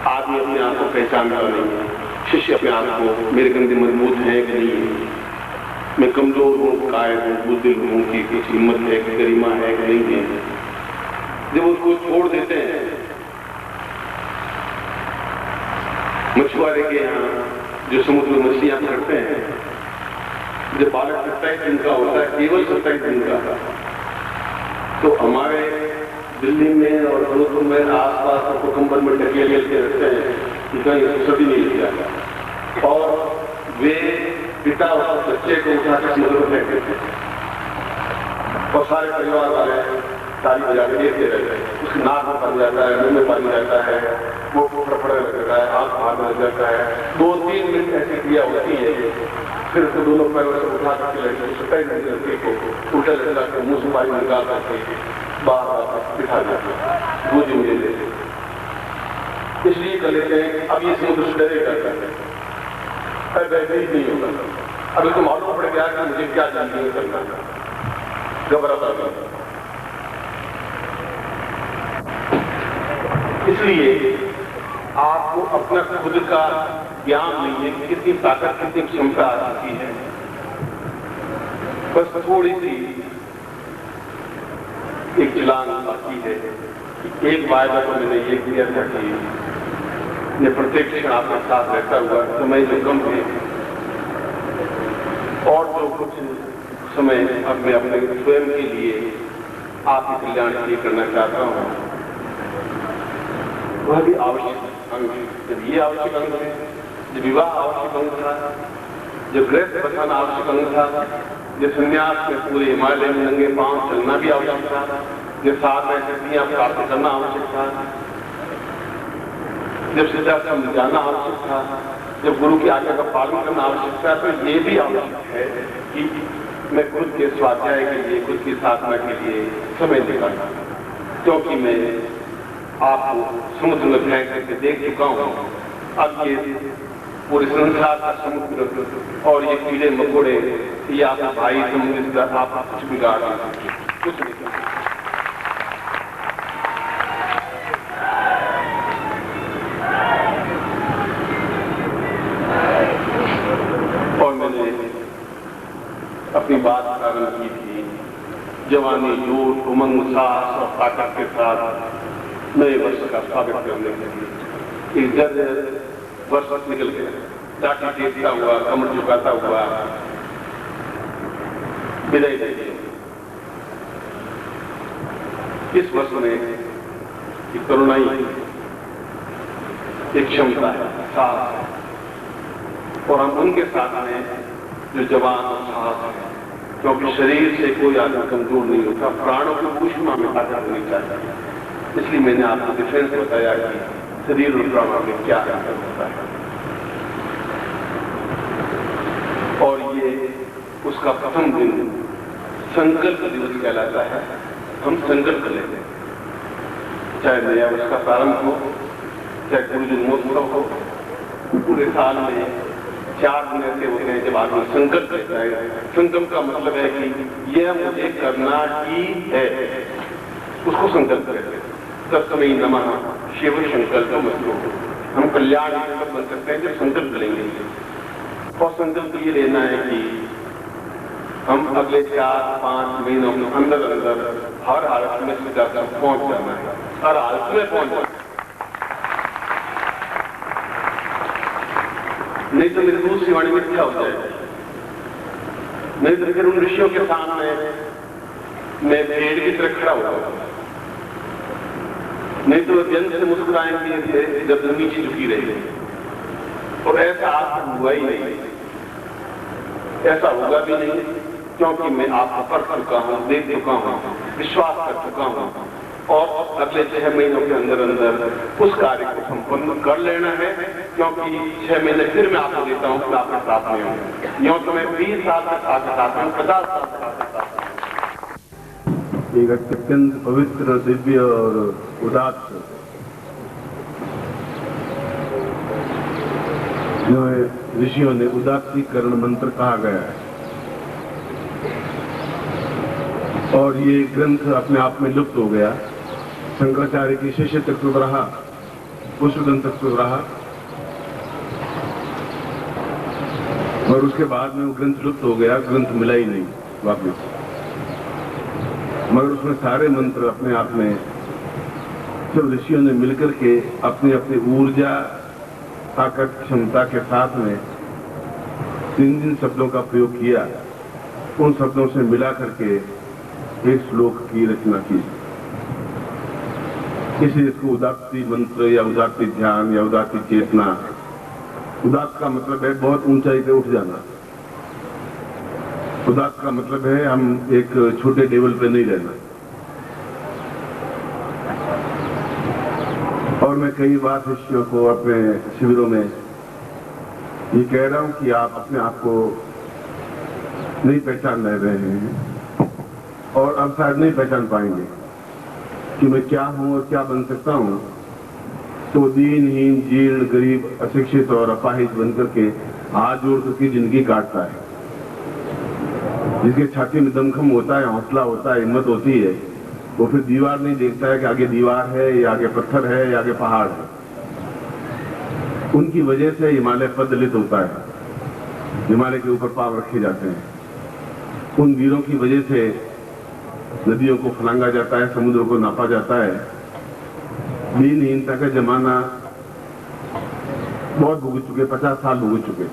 आदमी अपने आप को पहचानता नहीं है, शिष्य अपने आप को मेरे कंधे मजबूत है कि नहीं है, मैं कमजोर हूँ, कायर हूँ, बुद्धिल हूँ, कि कुछ हिम्मत है, कि गरिमा है कि नहीं है। जब उसको छोड़ देते हैं, मछुआरे के यहाँ जो समुद्र में मछलियां पकड़ते हैं, जब बालक 27 दिन का होता है, केवल 27 दिन का, तो हमारे दिल्ली में और जोधपुर में आसपास को कंबल में ढकेल के रखते हैं कि कहीं सभी नहीं लिया गया। और वे पिता और बच्चे को उठाकर समुद्र में फेंक देते हैं और सारे परिवार वाले ताली बजा के देखते रहते हैं। उसकी नाक में पानी जाता है, मुंह में पानी जाता है, वो फड़फड़े लग जाता है, आंख बाहर में लग जाता है। 2-3 मिनट ऐसी क्रिया होती है, फिर उसको दोनों पैरों से उठा करके लड़के लड़के को उल्टा लटका के मुंह से पानी निकाल करके बाहर बिठा देते हैं, गोदी में ले लेते हैं। इसलिए कर लेते हैं अब ये समुद्र से डरेगा नहीं होगा। अगर तो मालूम पड़ गया कि मुझे क्या जानकारी करना, घबराता था। इसलिए आपको अपना खुद का ज्ञान नहीं है कि कितनी ताकत, कितनी क्षमता आ सकती है। बस थोड़ी सी एक चलान बाकी है। एक वायदा तो मैंने ये किया था कि ये प्रत्येक क्षण आपके साथ रहता हुआ समय जो कम है और जो कुछ समय अपने अपने स्वयं के लिए आपके कल्याण के लिए करना चाहता हूँ, वह भी आवश्यक अंग है। जब ये आवश्यक अंग है, जब विवाह आवश्यक अंग था, जब गृहस्थ बसाना आवश्यक अंग था, जब संन्यास में पूरे हिमालय में नंगे पांव चलना भी आवश्यक था, जब साथ में शक्तियां प्राप्त करना आवश्यक था, जब सच्चा समझाना आवश्यक था, जब गुरु की आज्ञा का पालन करना आवश्यक था, तो ये भी आवश्यक है कि मैं खुद के स्वाध्याय के लिए, खुद की साधना के लिए समय निकालूं। क्योंकि मैं आपको समुद्र में फेंक करके देख चुका हूं। अब ये पूरे संसार का समुद्र और ये कीड़े मकोड़े, ये आपका भाई समुद्र, आप कुछ बिगाड़ नहीं सकते, कुछ नहीं कर सकते। और मैंने अपनी बात प्रारंभ की थी जवानी, जोश, उमंग, साहस और ताकत के साथ नए वर्ष का स्वागत करने के लिए इस जर्जर वर्ष निकल गया, टाटी टेकता हुआ, कमर झुकाता हुआ विदाई दे दी। इस वर्ष में एक करुणाई, एक क्षमता है, साहस है, और हम उनके साथ में जो जवान और साहस है, क्योंकि शरीर से कोई आदमी कमजोर नहीं होता, प्राणों की ऊष्मा में ताकत होनी चाहिए। इसलिए मैंने आपको डिफरेंस बताया कि शरीर और प्राणों में क्या अंतर होता है, और ये उसका प्रथम दिन संकल्प दिवस कहलाता है। हम संकल्प लेते हैं, चाहे नया वर्ष का प्रारंभ हो, चाहे गुरु जन्मोत्सव हो, पूरे साल में 4 दिन ऐसे होते हैं जब आदमी संकल्प लेता है। संकल्प का मतलब है कि यह मुझे करना ही है, उसको संकल्प कहते हैं। तस्मै नमः शिव संकल्प मतलब हम कल्याण बन सकते हैं जब संकल्प लेंगे। और संकल्प ये लेना है कि हम अगले 4-5 महीनों के अंदर अंदर हर हालत में स्वीकार तक पहुंच जाना है, हर हालत में पहुंच जाना है। नहीं तो मेरी दूसरी वाणी मिथ्या हो जाएगी, नहीं तो फिर उन ऋषियों के सामने मैं भेड़ की तरह खड़ा होगा, नहीं तो जन से मुस्कुराएंगे थे जब नीचे झुकी रही, और ऐसा आज हुआ ही नहीं, ऐसा होगा भी नहीं, क्योंकि मैं आपको पढ़ चुका हूं, देख चुका हूं, विश्वास कर चुका हूं, और अगले 6 महीनों के अंदर अंदर उस कार्य को संपन्न कर लेना है। क्योंकि 6 महीने फिर मैं आपको देता हूं कि आपके साथ में हूं, यूं तो मैं 20 साल तक आपके साथ हूं, 50 साल तक आपके साथ हूं। एक अत्यंत पवित्र, दिव्य और उदात्त जो है ऋषियों ने उदात्तीकरण मंत्र कहा गया है, और ये ग्रंथ अपने आप में लुप्त हो गया। शंकराचार्य की शिष्य तक तो रहा, पुष्पदंत तक तो रहा, और उसके बाद में वो ग्रंथ लुप्त हो गया, ग्रंथ मिला ही नहीं वापस। मगर उसमें सारे मंत्र अपने आप में सब ऋषियों ने मिलकर के अपनी अपनी ऊर्जा, ताकत, क्षमता के साथ में जिन शब्दों का प्रयोग किया, उन शब्दों से मिला करके एक श्लोक की रचना की। इसलिए इसको उदात्ती मंत्र या उदात्ती ध्यान या उदात्ती चेतना। उदात्त का मतलब है बहुत ऊंचाई पे उठ जाना। उदात्त का मतलब है हम एक छोटे लेवल पे नहीं रहना। और मैं कई बार शिष्यों को अपने शिविरों में ये कह रहा हूं कि आप अपने आप को नहीं पहचान रहे हैं, और अब शायद नहीं पहचान पाएंगे कि मैं क्या हूं और क्या बन सकता हूं। तो दीनहीन, जीर्ण, गरीब, अशिक्षित और अपाहिज बनकर के हाथ जोड़ करके जिंदगी काटता है। जिसके छाती में दमखम होता है, हौसला होता है, हिम्मत होती है, वो फिर दीवार नहीं देखता है कि आगे दीवार है या आगे पत्थर है या आगे पहाड़ है। उनकी वजह से हिमालय प्रदलित होता है, हिमालय के ऊपर पाव रखे जाते हैं। उन वीरों की वजह से नदियों को फलांगा जाता है, समुद्र को नापा जाता है। दीनहीनता का जमाना बहुत भुगत चुके, 50 साल भुगत चुके,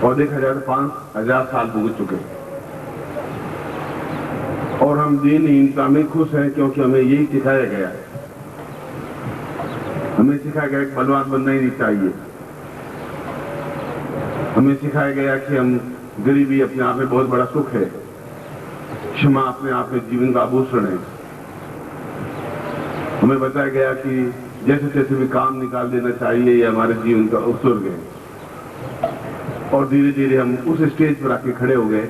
और देखा जाए तो 5000 साल भुगत चुके। और हम दीनहीनता में खुश हैं, क्योंकि हमें यही सिखाया गया है। हमें सिखाया गया कि बलवान बनना ही नहीं चाहिए। हमें सिखाया गया कि हम गरीबी अपने आप में बहुत बड़ा सुख है, क्षमा अपने आप में जीवन का आभूषण है। हमें बताया गया कि जैसे तैसे भी काम निकाल देना चाहिए, ये हमारे जीवन का उत्सर्ग है। और धीरे धीरे हम उस स्टेज पर आके खड़े हो गए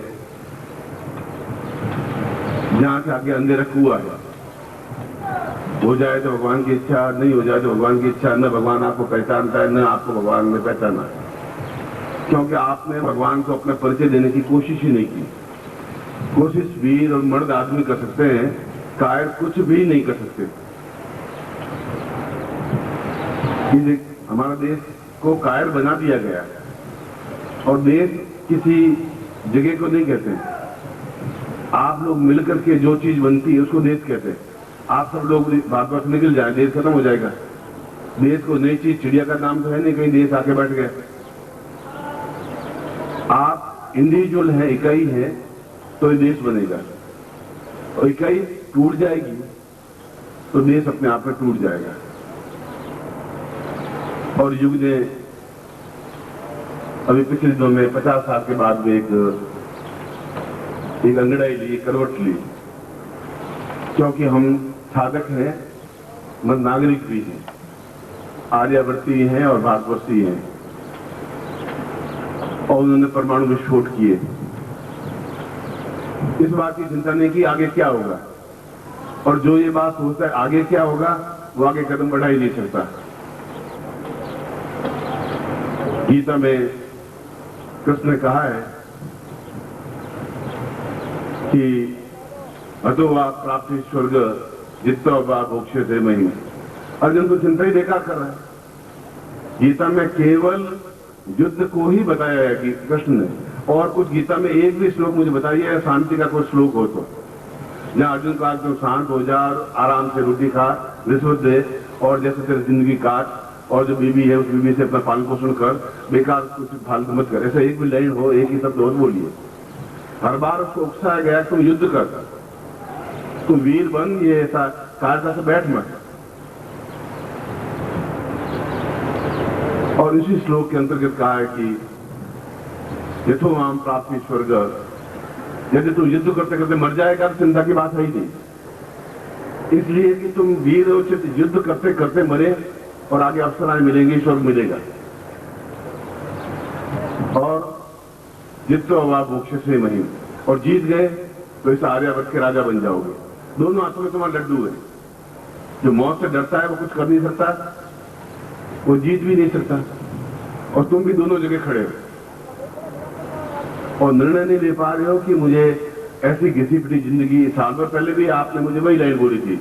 जहां से आगे अंधेरा कुआ है। हो जाए तो भगवान की इच्छा, नहीं हो जाए तो भगवान की इच्छा। न भगवान आपको पहचानता है, न आपको भगवान ने पहचाना है, क्योंकि आपने भगवान को अपना परिचय देने की कोशिश ही नहीं की। कोशिश वीर और मर्द आदमी कर सकते हैं, कायर कुछ भी नहीं कर सकते। हमारा देश को कायर बना दिया गया है, और देश किसी जगह को नहीं कहते। आप लोग मिलकर के जो चीज बनती है उसको देश कहते हैं। आप सब लोग भारतवर्ष निकल जाए, देश खत्म हो जाएगा। देश को नई चीज, चिड़िया का नाम तो है नहीं, कहीं देश आके बैठ गए। आप इंडिविजुअल है, इकाई है, तो ये देश बनेगा। और इकाई टूट जाएगी तो देश अपने आप में टूट जाएगा। और युग ने अभी पिछले दिनों में 50 साल के बाद में एक अंगड़ाई ली, करवट ली, क्योंकि हम साधक हैं, मत नागरिक भी हैं, आर्यावर्ती हैं और भारतवर्षी हैं। और उन्होंने परमाणु विस्फोट किए। इस बात की चिंता नहीं की आगे क्या होगा, और जो ये बात सोचता है आगे क्या होगा, वो आगे कदम बढ़ा ही नहीं सकता। गीता में कृष्ण ने कहा है कि अतो वा प्राप्ति स्वर्ग जितो वा मोक्ष से महिमा। अर्जुन को चिंता ही बेकार कर रहा है। गीता में केवल युद्ध को ही बताया है कि कृष्ण ने, और कुछ गीता में एक भी श्लोक मुझे बताइए है शांति का कोई श्लोक हो तो, जहां अर्जुन कहा तो शांत हो जा, आराम से रोटी खा, रिश्वत दे, और जैसे तेरी जिंदगी काट, और जो बीवी है उस बीवी से अपना पालन पोषण कर, बेकार कुछ फालतू मत कर। ऐसा एक भी लाइन हो, एक ही शब्द और बोलिए। हर बार उसको उकसाया गया तुम युद्ध कर, तुम वीर बन, ये ऐसा कायरता से बैठ मत। और इसी श्लोक के अंतर्गत कहा है कि यथो आम प्राप्ति स्वर्ग, यदि तुम युद्ध करते करते मर जाएगा तो चिंता की बात है ही नहीं। इसलिए कि तुम वीर उचित युद्ध करते करते मरे, और आगे अप्सराएं मिलेंगी, स्वर्ग मिलेगा। और जितो हुआ मोक्ष से महिम, और जीत गए तो इस आर्यावर्त के राजा बन जाओगे। दोनों हाथों में तुम्हारा लड्डू है। जो मौत से डरता है वो कुछ कर नहीं सकता, वो जीत भी नहीं सकता, और तुम भी दोनों जगह खड़े हो और निर्णय नहीं ले पा रहे हो कि मुझे ऐसी घिसी पिटी जिंदगी। साल भर पहले भी आपने मुझे वही लाइन बोली थी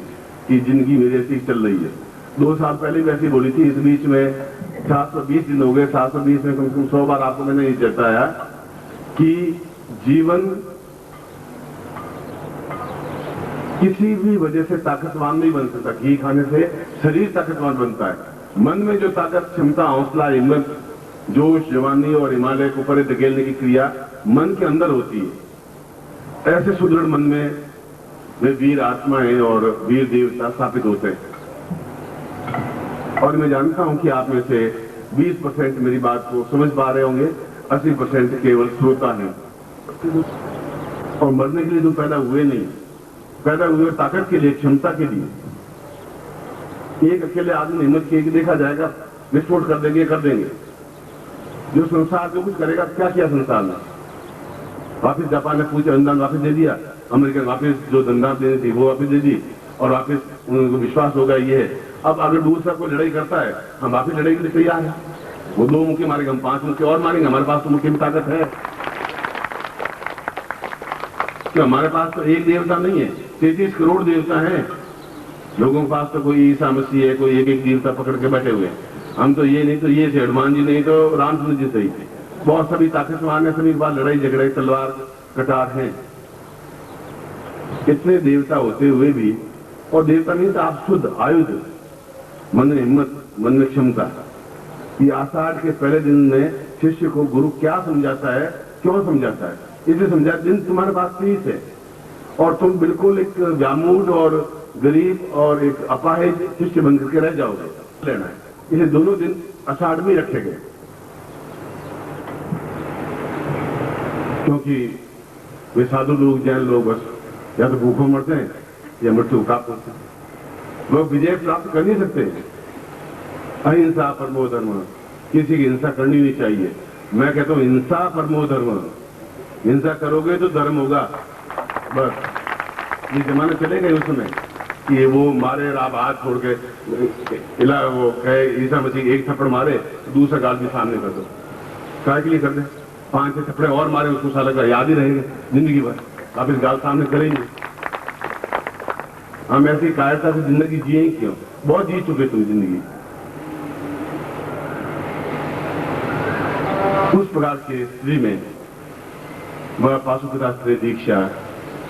कि जिंदगी मेरी ऐसी चल रही है। 2 साल पहले भी ऐसी बोली थी। इस बीच में 720 दिन हो गए। 720 में कम से कम 100 बार आपको मैंने ये जताया कि जीवन किसी भी वजह से ताकतवान नहीं बन सकता। घी खाने से शरीर ताकतवान बनता है। मन में जो ताकत, क्षमता, हौसला, हिम्मत, जोश, जवानी और हिमालय को परे धकेलने की क्रिया मन के अंदर होती है। ऐसे सुदृढ़ मन में वे वीर आत्माएं और वीर देवता स्थापित होते हैं। और मैं जानता हूं कि आप में से 20% मेरी बात को समझ पा रहे होंगे, 80% केवल श्रोता हैं। और मरने के लिए तो पैदा हुए नहीं, पैदा हुए ताकत के लिए, क्षमता के लिए। एक अकेले आदमी हिम्मत की देखा जाएगा, विस्फोट कर देंगे, कर देंगे। जो संसार जो कुछ करेगा, क्या किया संसार ने? वापिस जापान ने पूछे अनुदान वापिस दे दिया, अमेरिका ने वापिस जो धनराशि देनी थी वो वापिस दे दी, और वापिस उनको विश्वास होगा ये है। अब अगर दूसरा कोई लड़ाई करता है, हम वापिस लड़ाई के लिए तैयार हैं। वो 2 मुक्के मारेंगे, हम 5 मुक्के और मारेंगे। हमारे पास तो मुक्के की ताकत है। तो हमारे पास तो एक देवता नहीं है, 33 करोड़ देवता हैं। लोगों के पास तो कोई ईसा मसीह है, कोई एक देवता पकड़ के बैठे हुए हैं। हम तो ये नहीं तो ये थे, हनुमान जी नहीं तो रामचंद्र जी सही थे। बहुत सभी ताकतवान है, सभी के पास लड़ाई झगड़े, तलवार कटार हैं। इतने देवता होते हुए भी, और देवता नहीं तो आप शुद्ध आयुध, मन में हिम्मत, मन में क्षमता। ये आषाढ़ के पहले दिन में शिष्य को गुरु क्या समझाता है, क्यों समझाता है? इसलिए समझा, दिन तुम्हारे पास 30 है और तुम बिल्कुल एक व्यामूढ़ और गरीब और एक अपाहिज शिष्य बन करके रह जाओगे। लेना है, इसे दोनों दिन आषाढ़ में रखे गए, क्योंकि वे साधु लोग, जैन लोग बस या तो भूखों मरते हैं या मृत्यु प्राप्त होते हैं। लोग विजय प्राप्त कर नहीं सकते। अहिंसा परमो धर्म, किसी की हिंसा करनी नहीं चाहिए। मैं कहता हूं हिंसा परमो धर्म, हिंसा करोगे तो धर्म होगा। बस ये जमाना चलेगा ही उस समय कि वो मारे, आप हाथ छोड़ के वो कहे ईसा मसीह एक थप्पड़ मारे तो दूसरा गाल भी सामने कर दो। काय के लिए कर दे? 5-6 थप्पड़े और मारे, उसको साला का याद ही रहेंगे जिंदगी भर, आप इस गाल सामने करेंगे। हम ऐसी कायरता से जिंदगी जिए क्यों? बहुत जी चुके तुम जिंदगी। उस प्रकार के स्त्री में वह पाशुपता स्त्री दीक्षा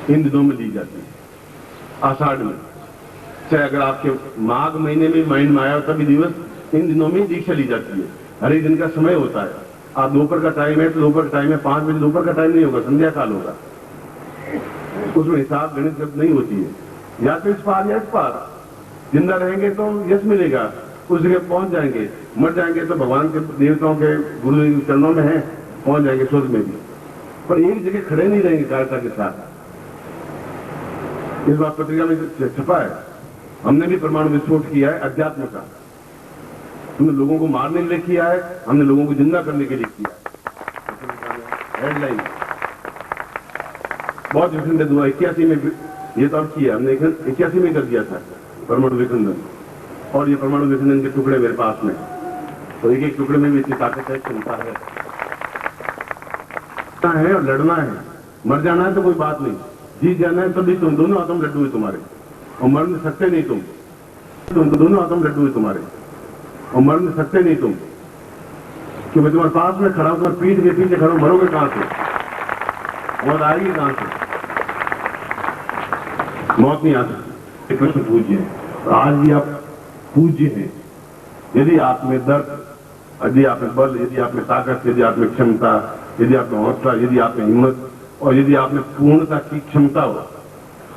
इन दिनों में ली जाती है, आषाढ़ में। चाहे अगर आपके माघ महीने में माइंड में आया तभी दिवस, इन दिनों में दीक्षा ली जाती है। हर एक दिन का समय होता है। आप दोपहर का टाइम है तो दोपहर का टाइम है, 5 बजे दोपहर का टाइम नहीं होगा, संध्या काल होगा। उसमें हिसाब गणित नहीं होती है, या तो इस पार या इस पार। जिंदा रहेंगे तो यश मिलेगा, उस जगह पहुंच जाएंगे। मर जाएंगे तो भगवान के देवताओं के गुरु के चरणों में है, पहुंच जाएंगे स्वर्ग में भी। पर एक जगह खड़े नहीं रहेंगे कायरता के साथ। इस बार पत्रिका में छपा है, हमने भी परमाणु विस्फोट किया है अध्यात्म का। हमने लोगों को मारने के लिए किया है, हमने लोगों को जिंदा करने के लिए किया है। हेडलाइन बहुत विखंडन हुआ 81 में, ये तो अब किया हमने 81 में कर दिया था परमाणु विखंडन। और ये परमाणु विखंडन के टुकड़े मेरे पास में, तो एक एक टुकड़े में भी इतनी ताकत है, क्षमता है। और लड़ना है, मर जाना है तो कोई बात नहीं, जीत जाना है तभी तुम। दोनों आत्म लड्डू है तुम्हारे, और मर नहीं सकते नहीं तुम दोनों आत्म लड्डू है तुम्हारे, और मर नहीं सकते नहीं तुम। कि मैं तुम्हारे पास में खड़ा हूं, तुम्हारे पीठ के पीछे खड़ा हूं, मरोगे कहां से? मौत आएगी कहां से? मौत नहीं आ सकती। कृष्ण पूज्य, आज भी आप पूज्य हैं। यदि आप में दर्द, यदि आप में बल, यदि आप में ताकत, यदि आप में क्षमता, यदि आप में हौसला, यदि आप में हिम्मत, और यदि आप में पूर्णता की क्षमता हो।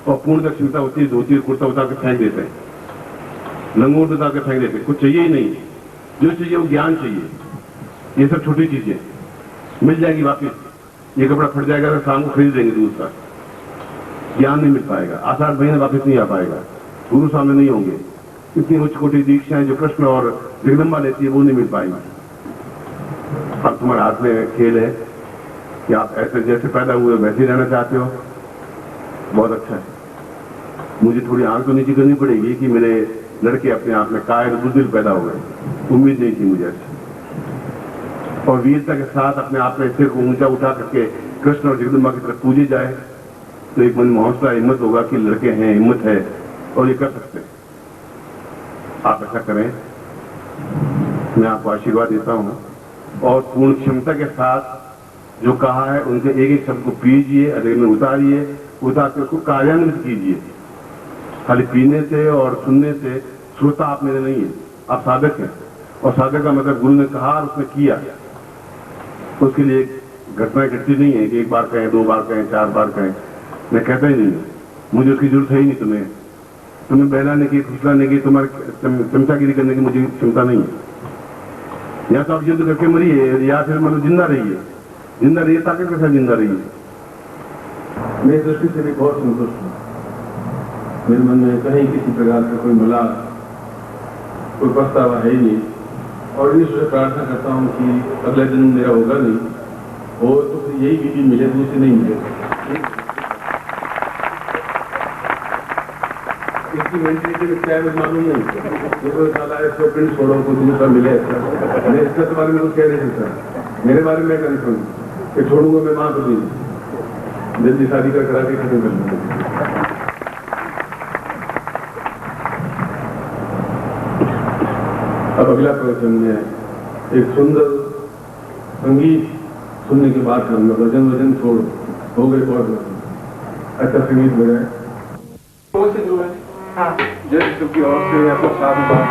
और पूर्णता क्षमता होती है, धोती कुर्ता उतार के फेंक देते हैं, लंगोट उतार के फेंक देते हैं, कुछ चाहिए ही नहीं। जो चाहिए वो ज्ञान चाहिए। ये सब छोटी चीजें मिल जाएगी वापिस। ये कपड़ा फट जाएगा तो शाम को खरीद देंगे दूसरा, ज्ञान नहीं मिल पाएगा। आषाढ़ महीने वापिस नहीं आ पाएगा, गुरु सामने नहीं होंगे। इतनी उच्च कोटि दीक्षाएं जो कृष्ण और जगदम्बा लेती है वो नहीं मिल पाएंगी। अब तुम्हारे हाथ में खेल है कि आप ऐसे जैसे पैदा हुए वैसे ही रहना चाहते हो, बहुत अच्छा है। मुझे थोड़ी आंख तो नीचे करनी पड़ेगी कि मेरे लड़के अपने आप में कायर बुद्धिल पैदा हो गए, उम्मीद नहीं थी मुझे ऐसी। और वीरता के साथ अपने आप में सिर को ऊंचा उठा करके कृष्ण और जगदम्बा की तरफ पूजे जाए तो एक मन में हौसला हिम्मत होगा कि लड़के हैं, हिम्मत है और ये कर सकते हैं। आप ऐसा करें, मैं आपको आशीर्वाद देता हूं। और पूर्ण क्षमता के साथ जो कहा है उनके एक एक शब्द को पीजिए, हृदय में उतारिए, उतार के उसको कार्यान्वित कीजिए। खाली पीने से और सुनने से श्रोता आप मेरे नहीं है, आप साधक हैं। और साधक का मतलब गुरु ने कहा और उसने किया। उसके लिए घटना घटती नहीं है कि एक बार कहें, 2 बार कहें, 4 बार कहें। मैं कहता ही नहीं, मुझे उसकी जरूरत है ही नहीं। तुम्हें बहलाने की, खुशलाने की, तुम्हारे चमचागिरी करने की मुझे क्षमता नहीं है। या तो आप युद्ध करके मरिए या फिर मतलब जिंदा रहिए। जिंदा रहिए, ताकत के साथ जिंदा रहिए। मेरी दृष्टि से भी बहुत संतुष्ट हूँ। मेरे मन में कहीं किसी प्रकार का कोई मलाल, कोई पछतावा है ही नहीं। और ईश्वर से प्रार्थना करता हूँ कि अगले दिन मेरा होगा नहीं, हो तो फिर यही विधि मिले, दूसरी नहीं मिले। इसकी मेंटलिटी में क्या है मुझे मालूम नहीं। तो साला ऐसा प्रिंट छोड़ो, कुछ दूसरा मिले। मैं इसके बारे में कुछ कह नहीं सकता। मेरे बारे में कंफर्म कि छोड़ूंगा मैं वहां पर नहीं, जल्दी शादी कर करा के खत्म कर लूंगा। अब अगला प्रवचन में एक सुंदर संगीत सुनने के बाद करूंगा। वजन छोड़ हो गए और अच्छा संगीत बजाए। जो है जय सबकी ओर से आपको साधुवाद।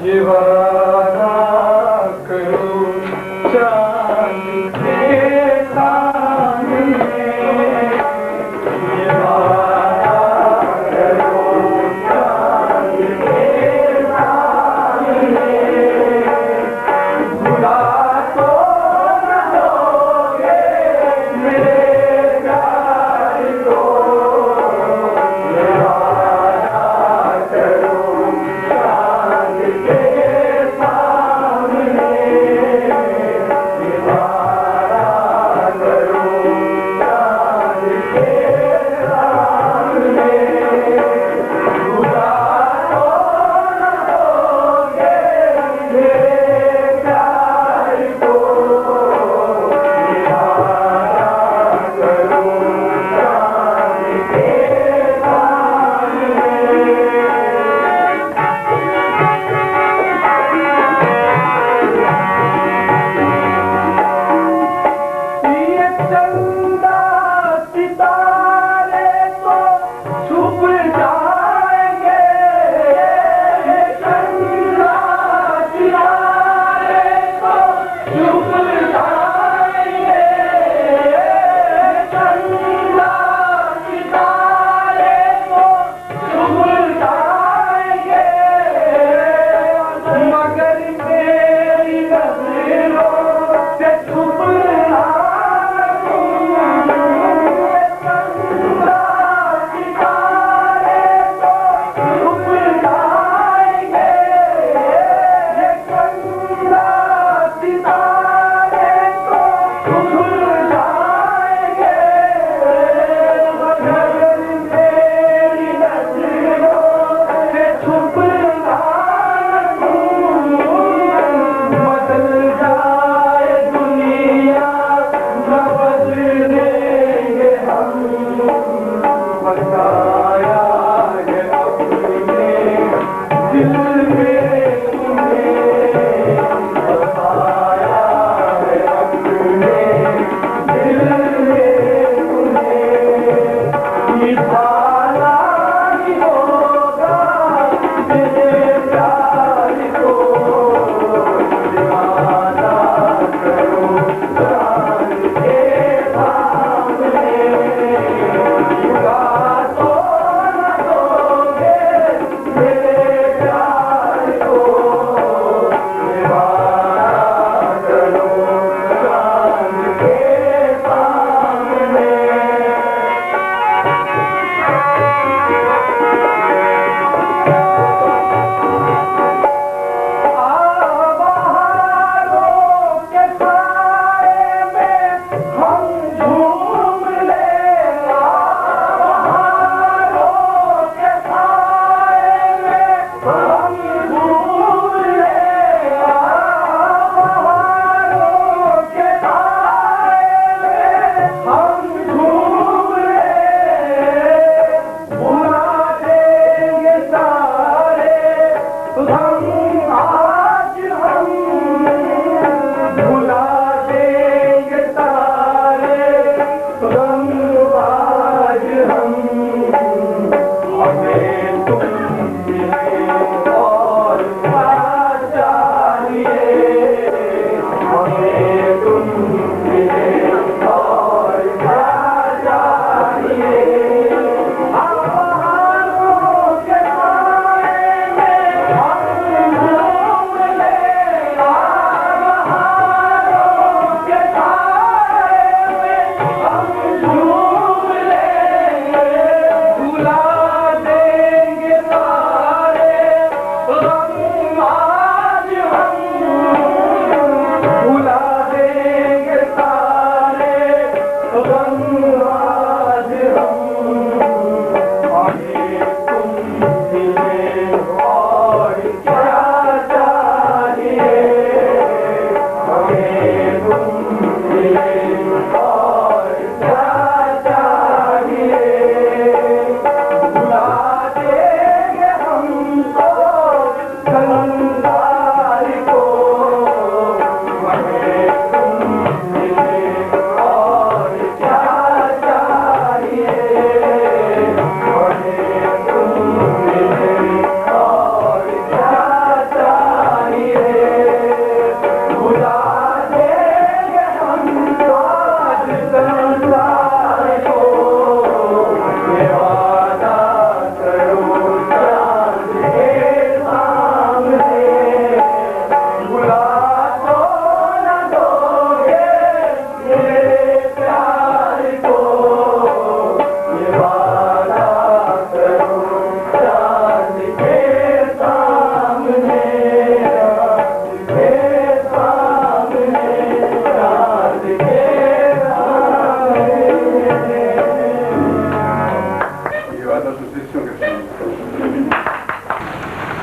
ये वादा करो चांद के सामने, ये वादा करो चांद के सामने, खुदा तो न दोगे मेरे सामने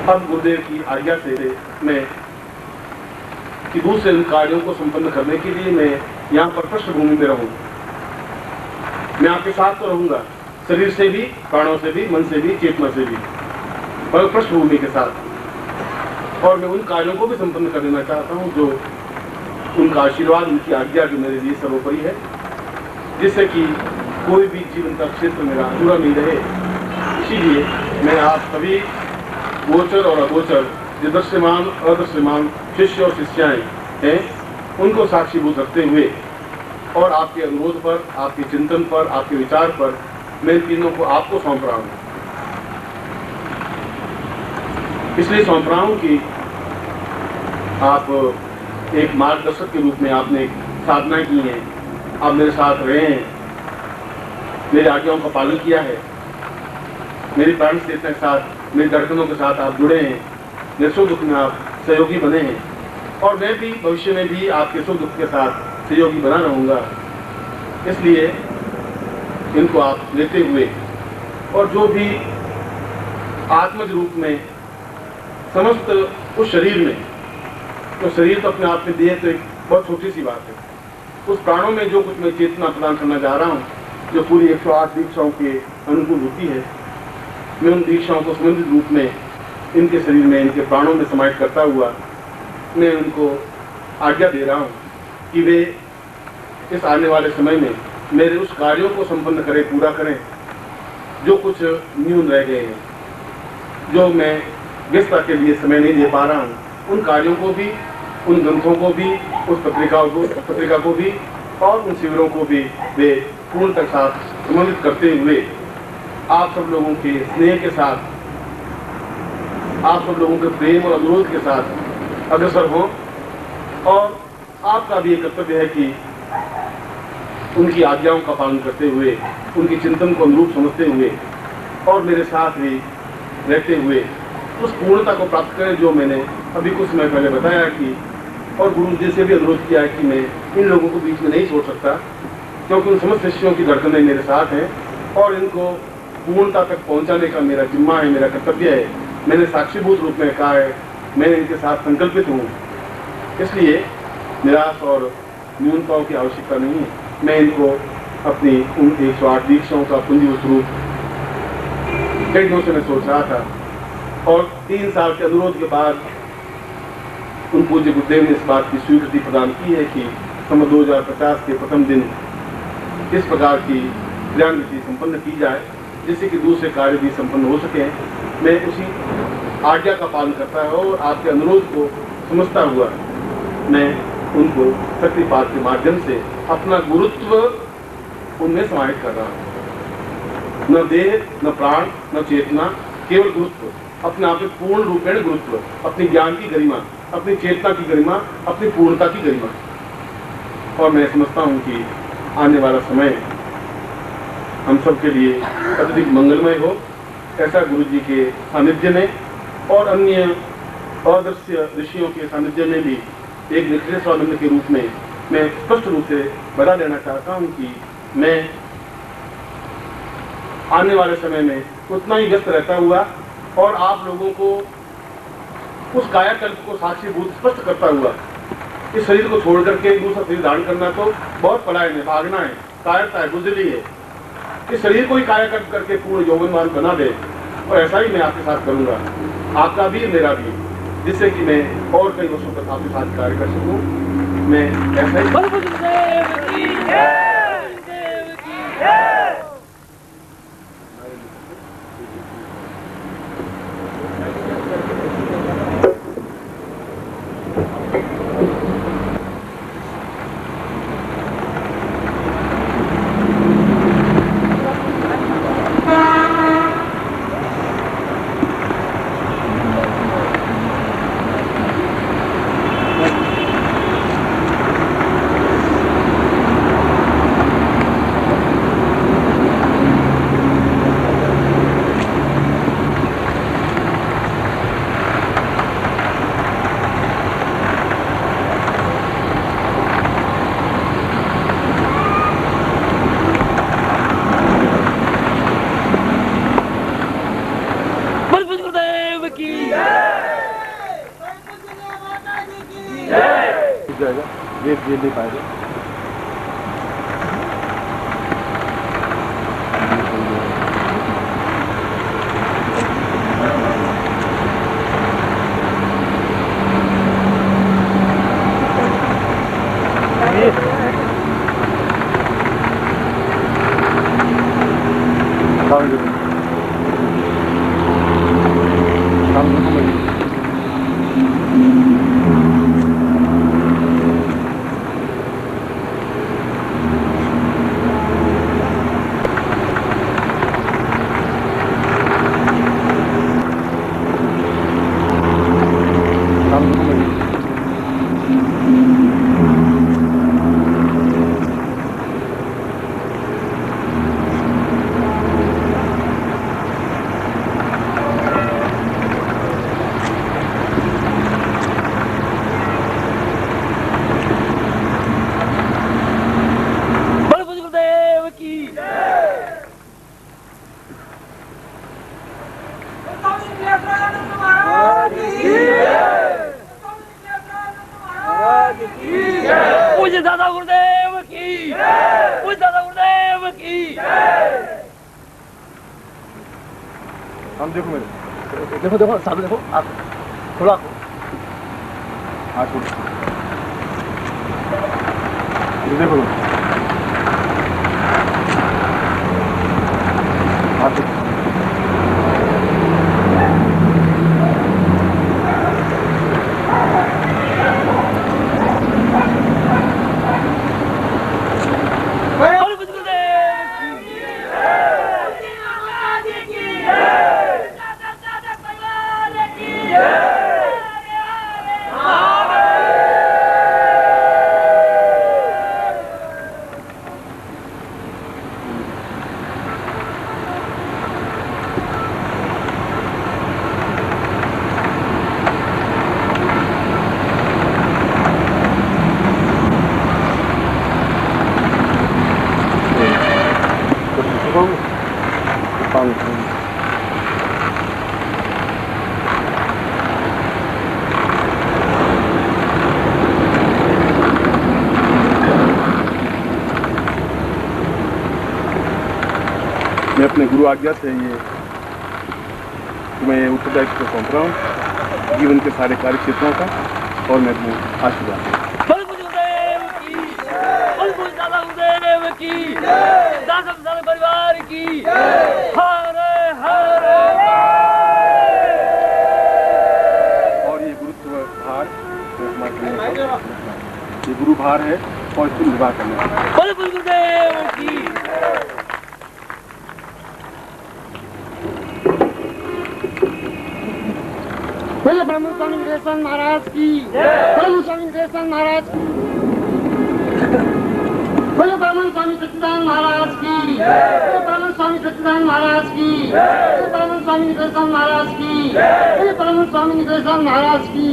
अब गुरुदेव की आज्ञा से मैं कि दूसरे इन कार्यों को संपन्न करने के लिए मैं यहाँ पर पृष्ठभूमि में रहूँ। मैं आपके साथ तो रहूंगा, शरीर से भी, प्राणों से भी, मन से भी, चेतना से भी, और पृष्ठभूमि के साथ। और मैं उन कार्यों को भी संपन्न कर देना चाहता हूँ जो उनका आशीर्वाद, उनकी आज्ञा जो मेरे लिए सर्वोपरि है, जिससे कि कोई भी जीवन का क्षेत्र मेरा अधूरा नहीं रहे। इसीलिए मैं आप सभी गोचर और अगोचर, जो दृश्यमान अदृश्यमान शिष्य और शिष्याएं हैं, उनको साक्षीभूत रखते हुए और आपके अनुरोध पर, आपके चिंतन पर, आपके विचार पर मैं इन तीनों को आपको सौंप रहा हूं। इसलिए सौंप रहा हूं कि आप एक मार्गदर्शक के रूप में आपने साधना की है, आप मेरे साथ रहे हैं, मेरी आज्ञाओं का पालन किया है, मेरी प्राण चेतना के साथ, मेरी धड़कनों के साथ आप जुड़े हैं, मेरे सुख दुख में आप सहयोगी बने हैं, और मैं भी भविष्य में भी आपके सुख दुख के साथ सहयोगी बना रहूंगा। इसलिए इनको आप लेते हुए और जो भी आत्मज रूप में समस्त उस शरीर में, तो शरीर तो अपने आप में देह तो एक बहुत छोटी सी बात है, उस प्राणों में जो कुछ मैं चेतना प्रदान करना जा रहा हूँ, जो पूरी 108 दीक्षाओं के अनुकूल होती है, मैं उन दीक्षाओं को संबंधित रूप में इनके शरीर में, इनके प्राणों में समाहित करता हुआ मैं उनको आज्ञा दे रहा हूँ कि वे इस आने वाले समय में मेरे उस कार्यों को संपन्न करें, पूरा करें जो कुछ न्यून रह गए हैं, जो मैं व्यस्तता के लिए समय नहीं दे पा रहा हूँ, उन कार्यों को भी, उन ग्रंथों को भी, उस पत्रिका को भी और उन शिविरों को भी वे पूर्णतः साथ समन्वित करते हुए आप सब लोगों के स्नेह के साथ, आप सब लोगों के प्रेम और अनुरोध के साथ अग्रसर हों। और आपका भी एक कर्तव्य है कि उनकी आज्ञाओं का पालन करते हुए, उनके चिंतन को अनुरूप समझते हुए और मेरे साथ भी रहते हुए उस पूर्णता को प्राप्त करें जो मैंने अभी कुछ समय पहले बताया कि, और गुरु जी से भी अनुरोध किया है कि मैं इन लोगों को बीच में नहीं छोड़ सकता, क्योंकि उन समस्त शिष्यों की धड़कनें मेरे साथ हैं और इनको पूर्णता तक पहुंचाने का मेरा जिम्मा है, मेरा कर्तव्य है। मैंने साक्षीभूत रूप में कहा है, मैं इनके साथ संकल्पित हूँ, इसलिए निराश और न्यूनताओं की आवश्यकता नहीं है। मैं इनको अपनी उन 108 दीक्षाओं का पुंजीभूत रूप कई दिनों से मैं सोच रहा था, और 3 साल के अनुरोध के बाद उन पूज्य गुरुदेव ने इस बात की स्वीकृति प्रदान की है कि सन 2050 के प्रथम दिन इस प्रकार की क्रियान्विति संपन्न की जाए, जिससे कि दूसरे कार्य भी संपन्न हो सके। मैं उसी आज्ञा का पालन करता है और आपके अनुरोध को समझता हुआ मैं उनको शक्तिपात के माध्यम से अपना गुरुत्व उनमें समाहित कर रहा हूँ। न देह, न प्राण, न चेतना, केवल गुरुत्व, अपने आप में पूर्ण रूपेण गुरुत्व, अपनी ज्ञान की गरिमा, अपनी चेतना की गरिमा, अपनी पूर्णता की गरिमा। और मैं समझता हूँ कि आने वाला समय हम सब के लिए अत्यधिक मंगलमय हो, ऐसा गुरु जी के सानिध्य में और अन्य अदृश्य ऋषियों के सानिध्य में भी एक निष्क्रिय स्वानंद के रूप में मैं स्पष्ट रूप से बता देना चाहता हूँ कि मैं आने वाले समय में उतना ही व्यस्त रहता हुआ और आप लोगों को उस कायाकल्प को साक्षीभूत स्पष्ट करता हुआ, इस शरीर को छोड़ करके दूसरा शरीर धारण करना तो बहुत पलायन है, भागना है, कायरता है, बुजली है। इस शरीर को ही कायाकल्प करके पूर्ण यौवनवान बना दे, और ऐसा ही मैं आपके साथ करूंगा, आपका भी मेरा भी, जिससे कि मैं और कई वर्षों तक आपके साथ कार्य कर सकूं। मैं ऐसा ही ये नहीं पाएगा। पूज्य दादा गुरुदेव की, पूज्य दादा गुरुदेव की। हम देखो मेरे, देखो देखो सामने देखो, आप थोड़ा हाथ छोड़ो, देखो हाथ मैं अपने गुरु आज्ञा से ये तुम्हें उत्तरदायित्व को सौंप रहा हूँ, जीवन के सारे कार्य क्षेत्रों का, और मैं तुम्हें आशीर्वाद की, दादा परिवार की, हरे हरे। और ये गुरुत्व भार, ये गुरु भार है और इसको निर्वाह करना है। गुरुदेव की। बोले ब्रह्म स्वामी निदेशन महाराज की, ब्रह्म स्वामी निदेशन महाराज की, बोले ब्रह्म स्वामी सच्चिदानंद महाराज की, बोले ब्रह्म स्वामी सच्चिदानंद महाराज की, बोले ब्रह्म स्वामी निदेशन महाराज की, बोले ब्रह्म स्वामी निदेशन महाराज की।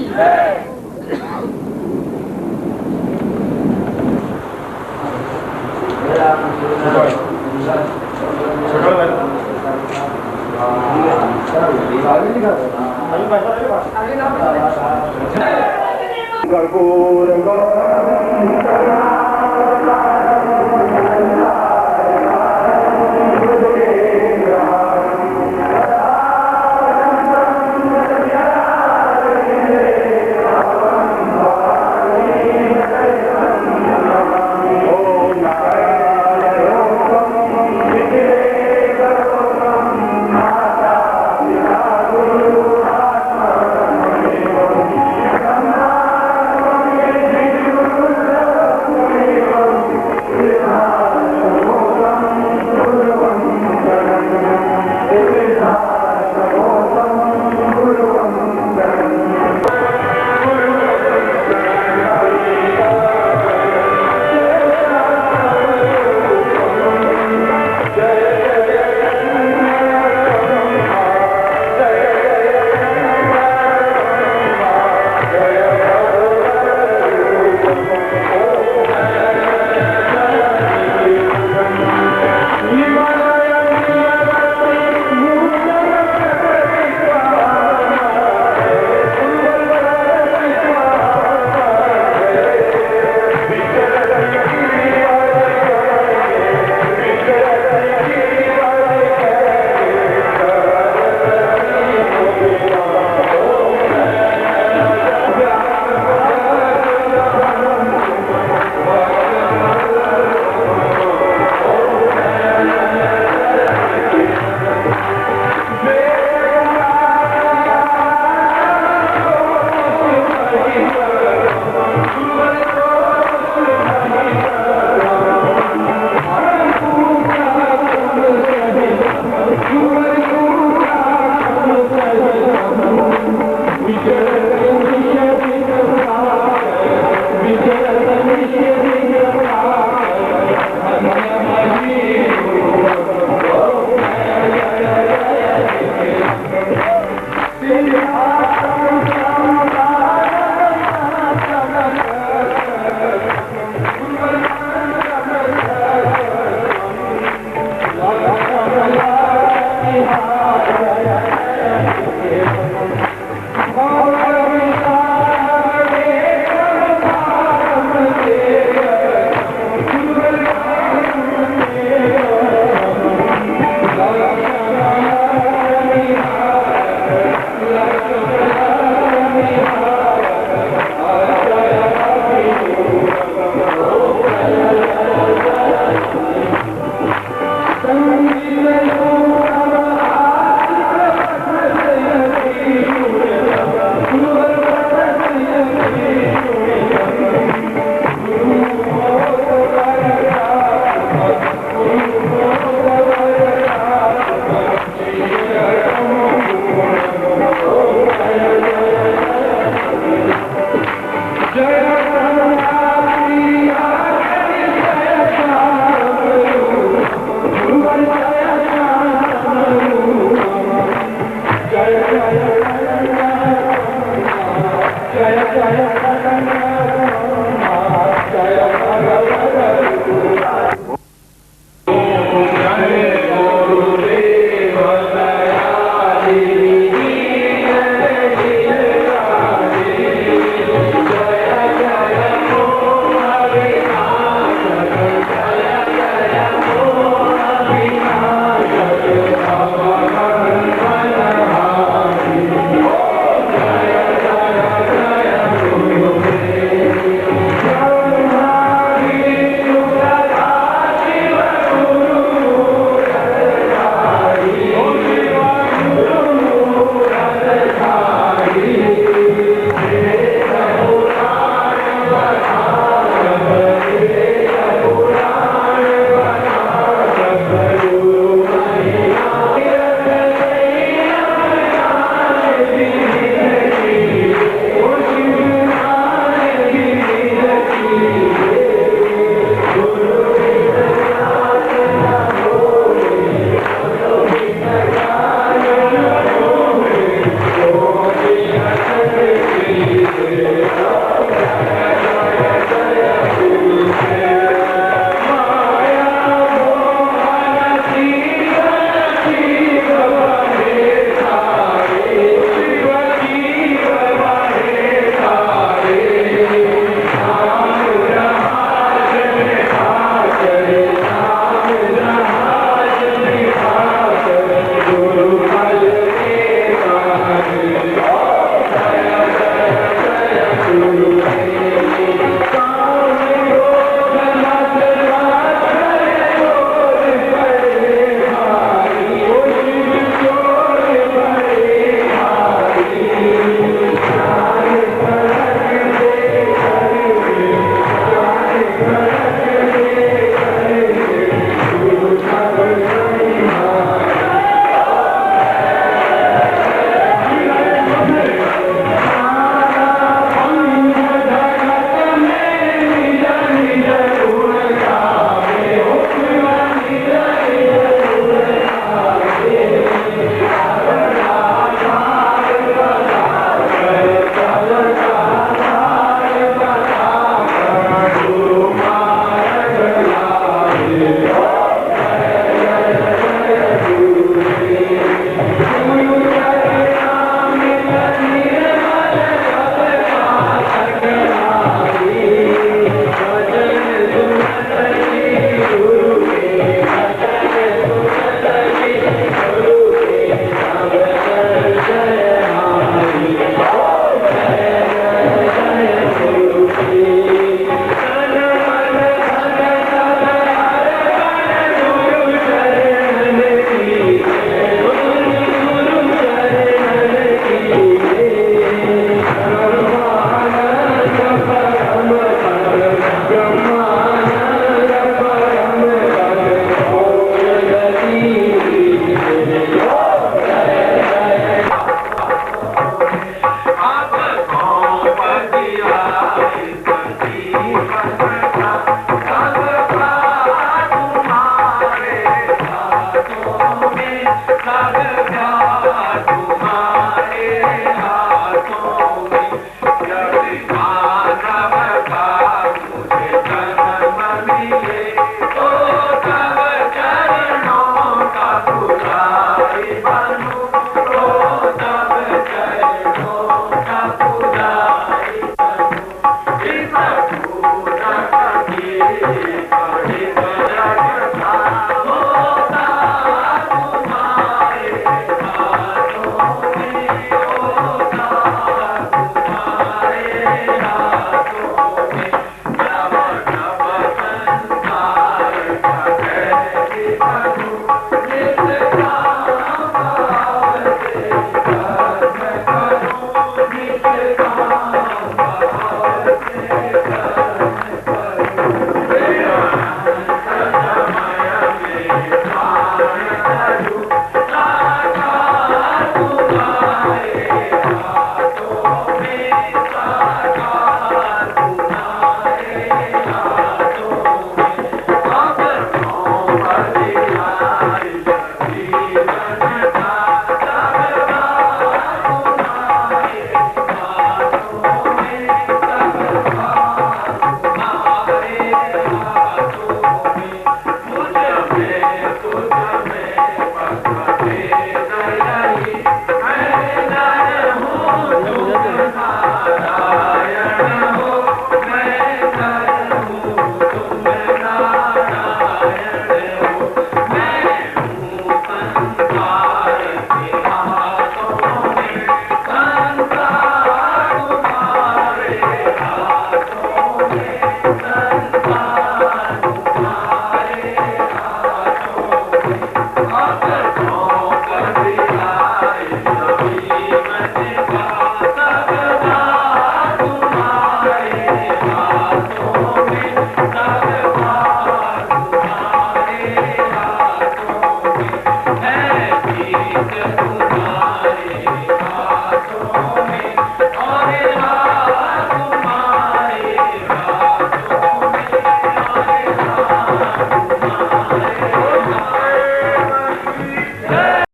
Hare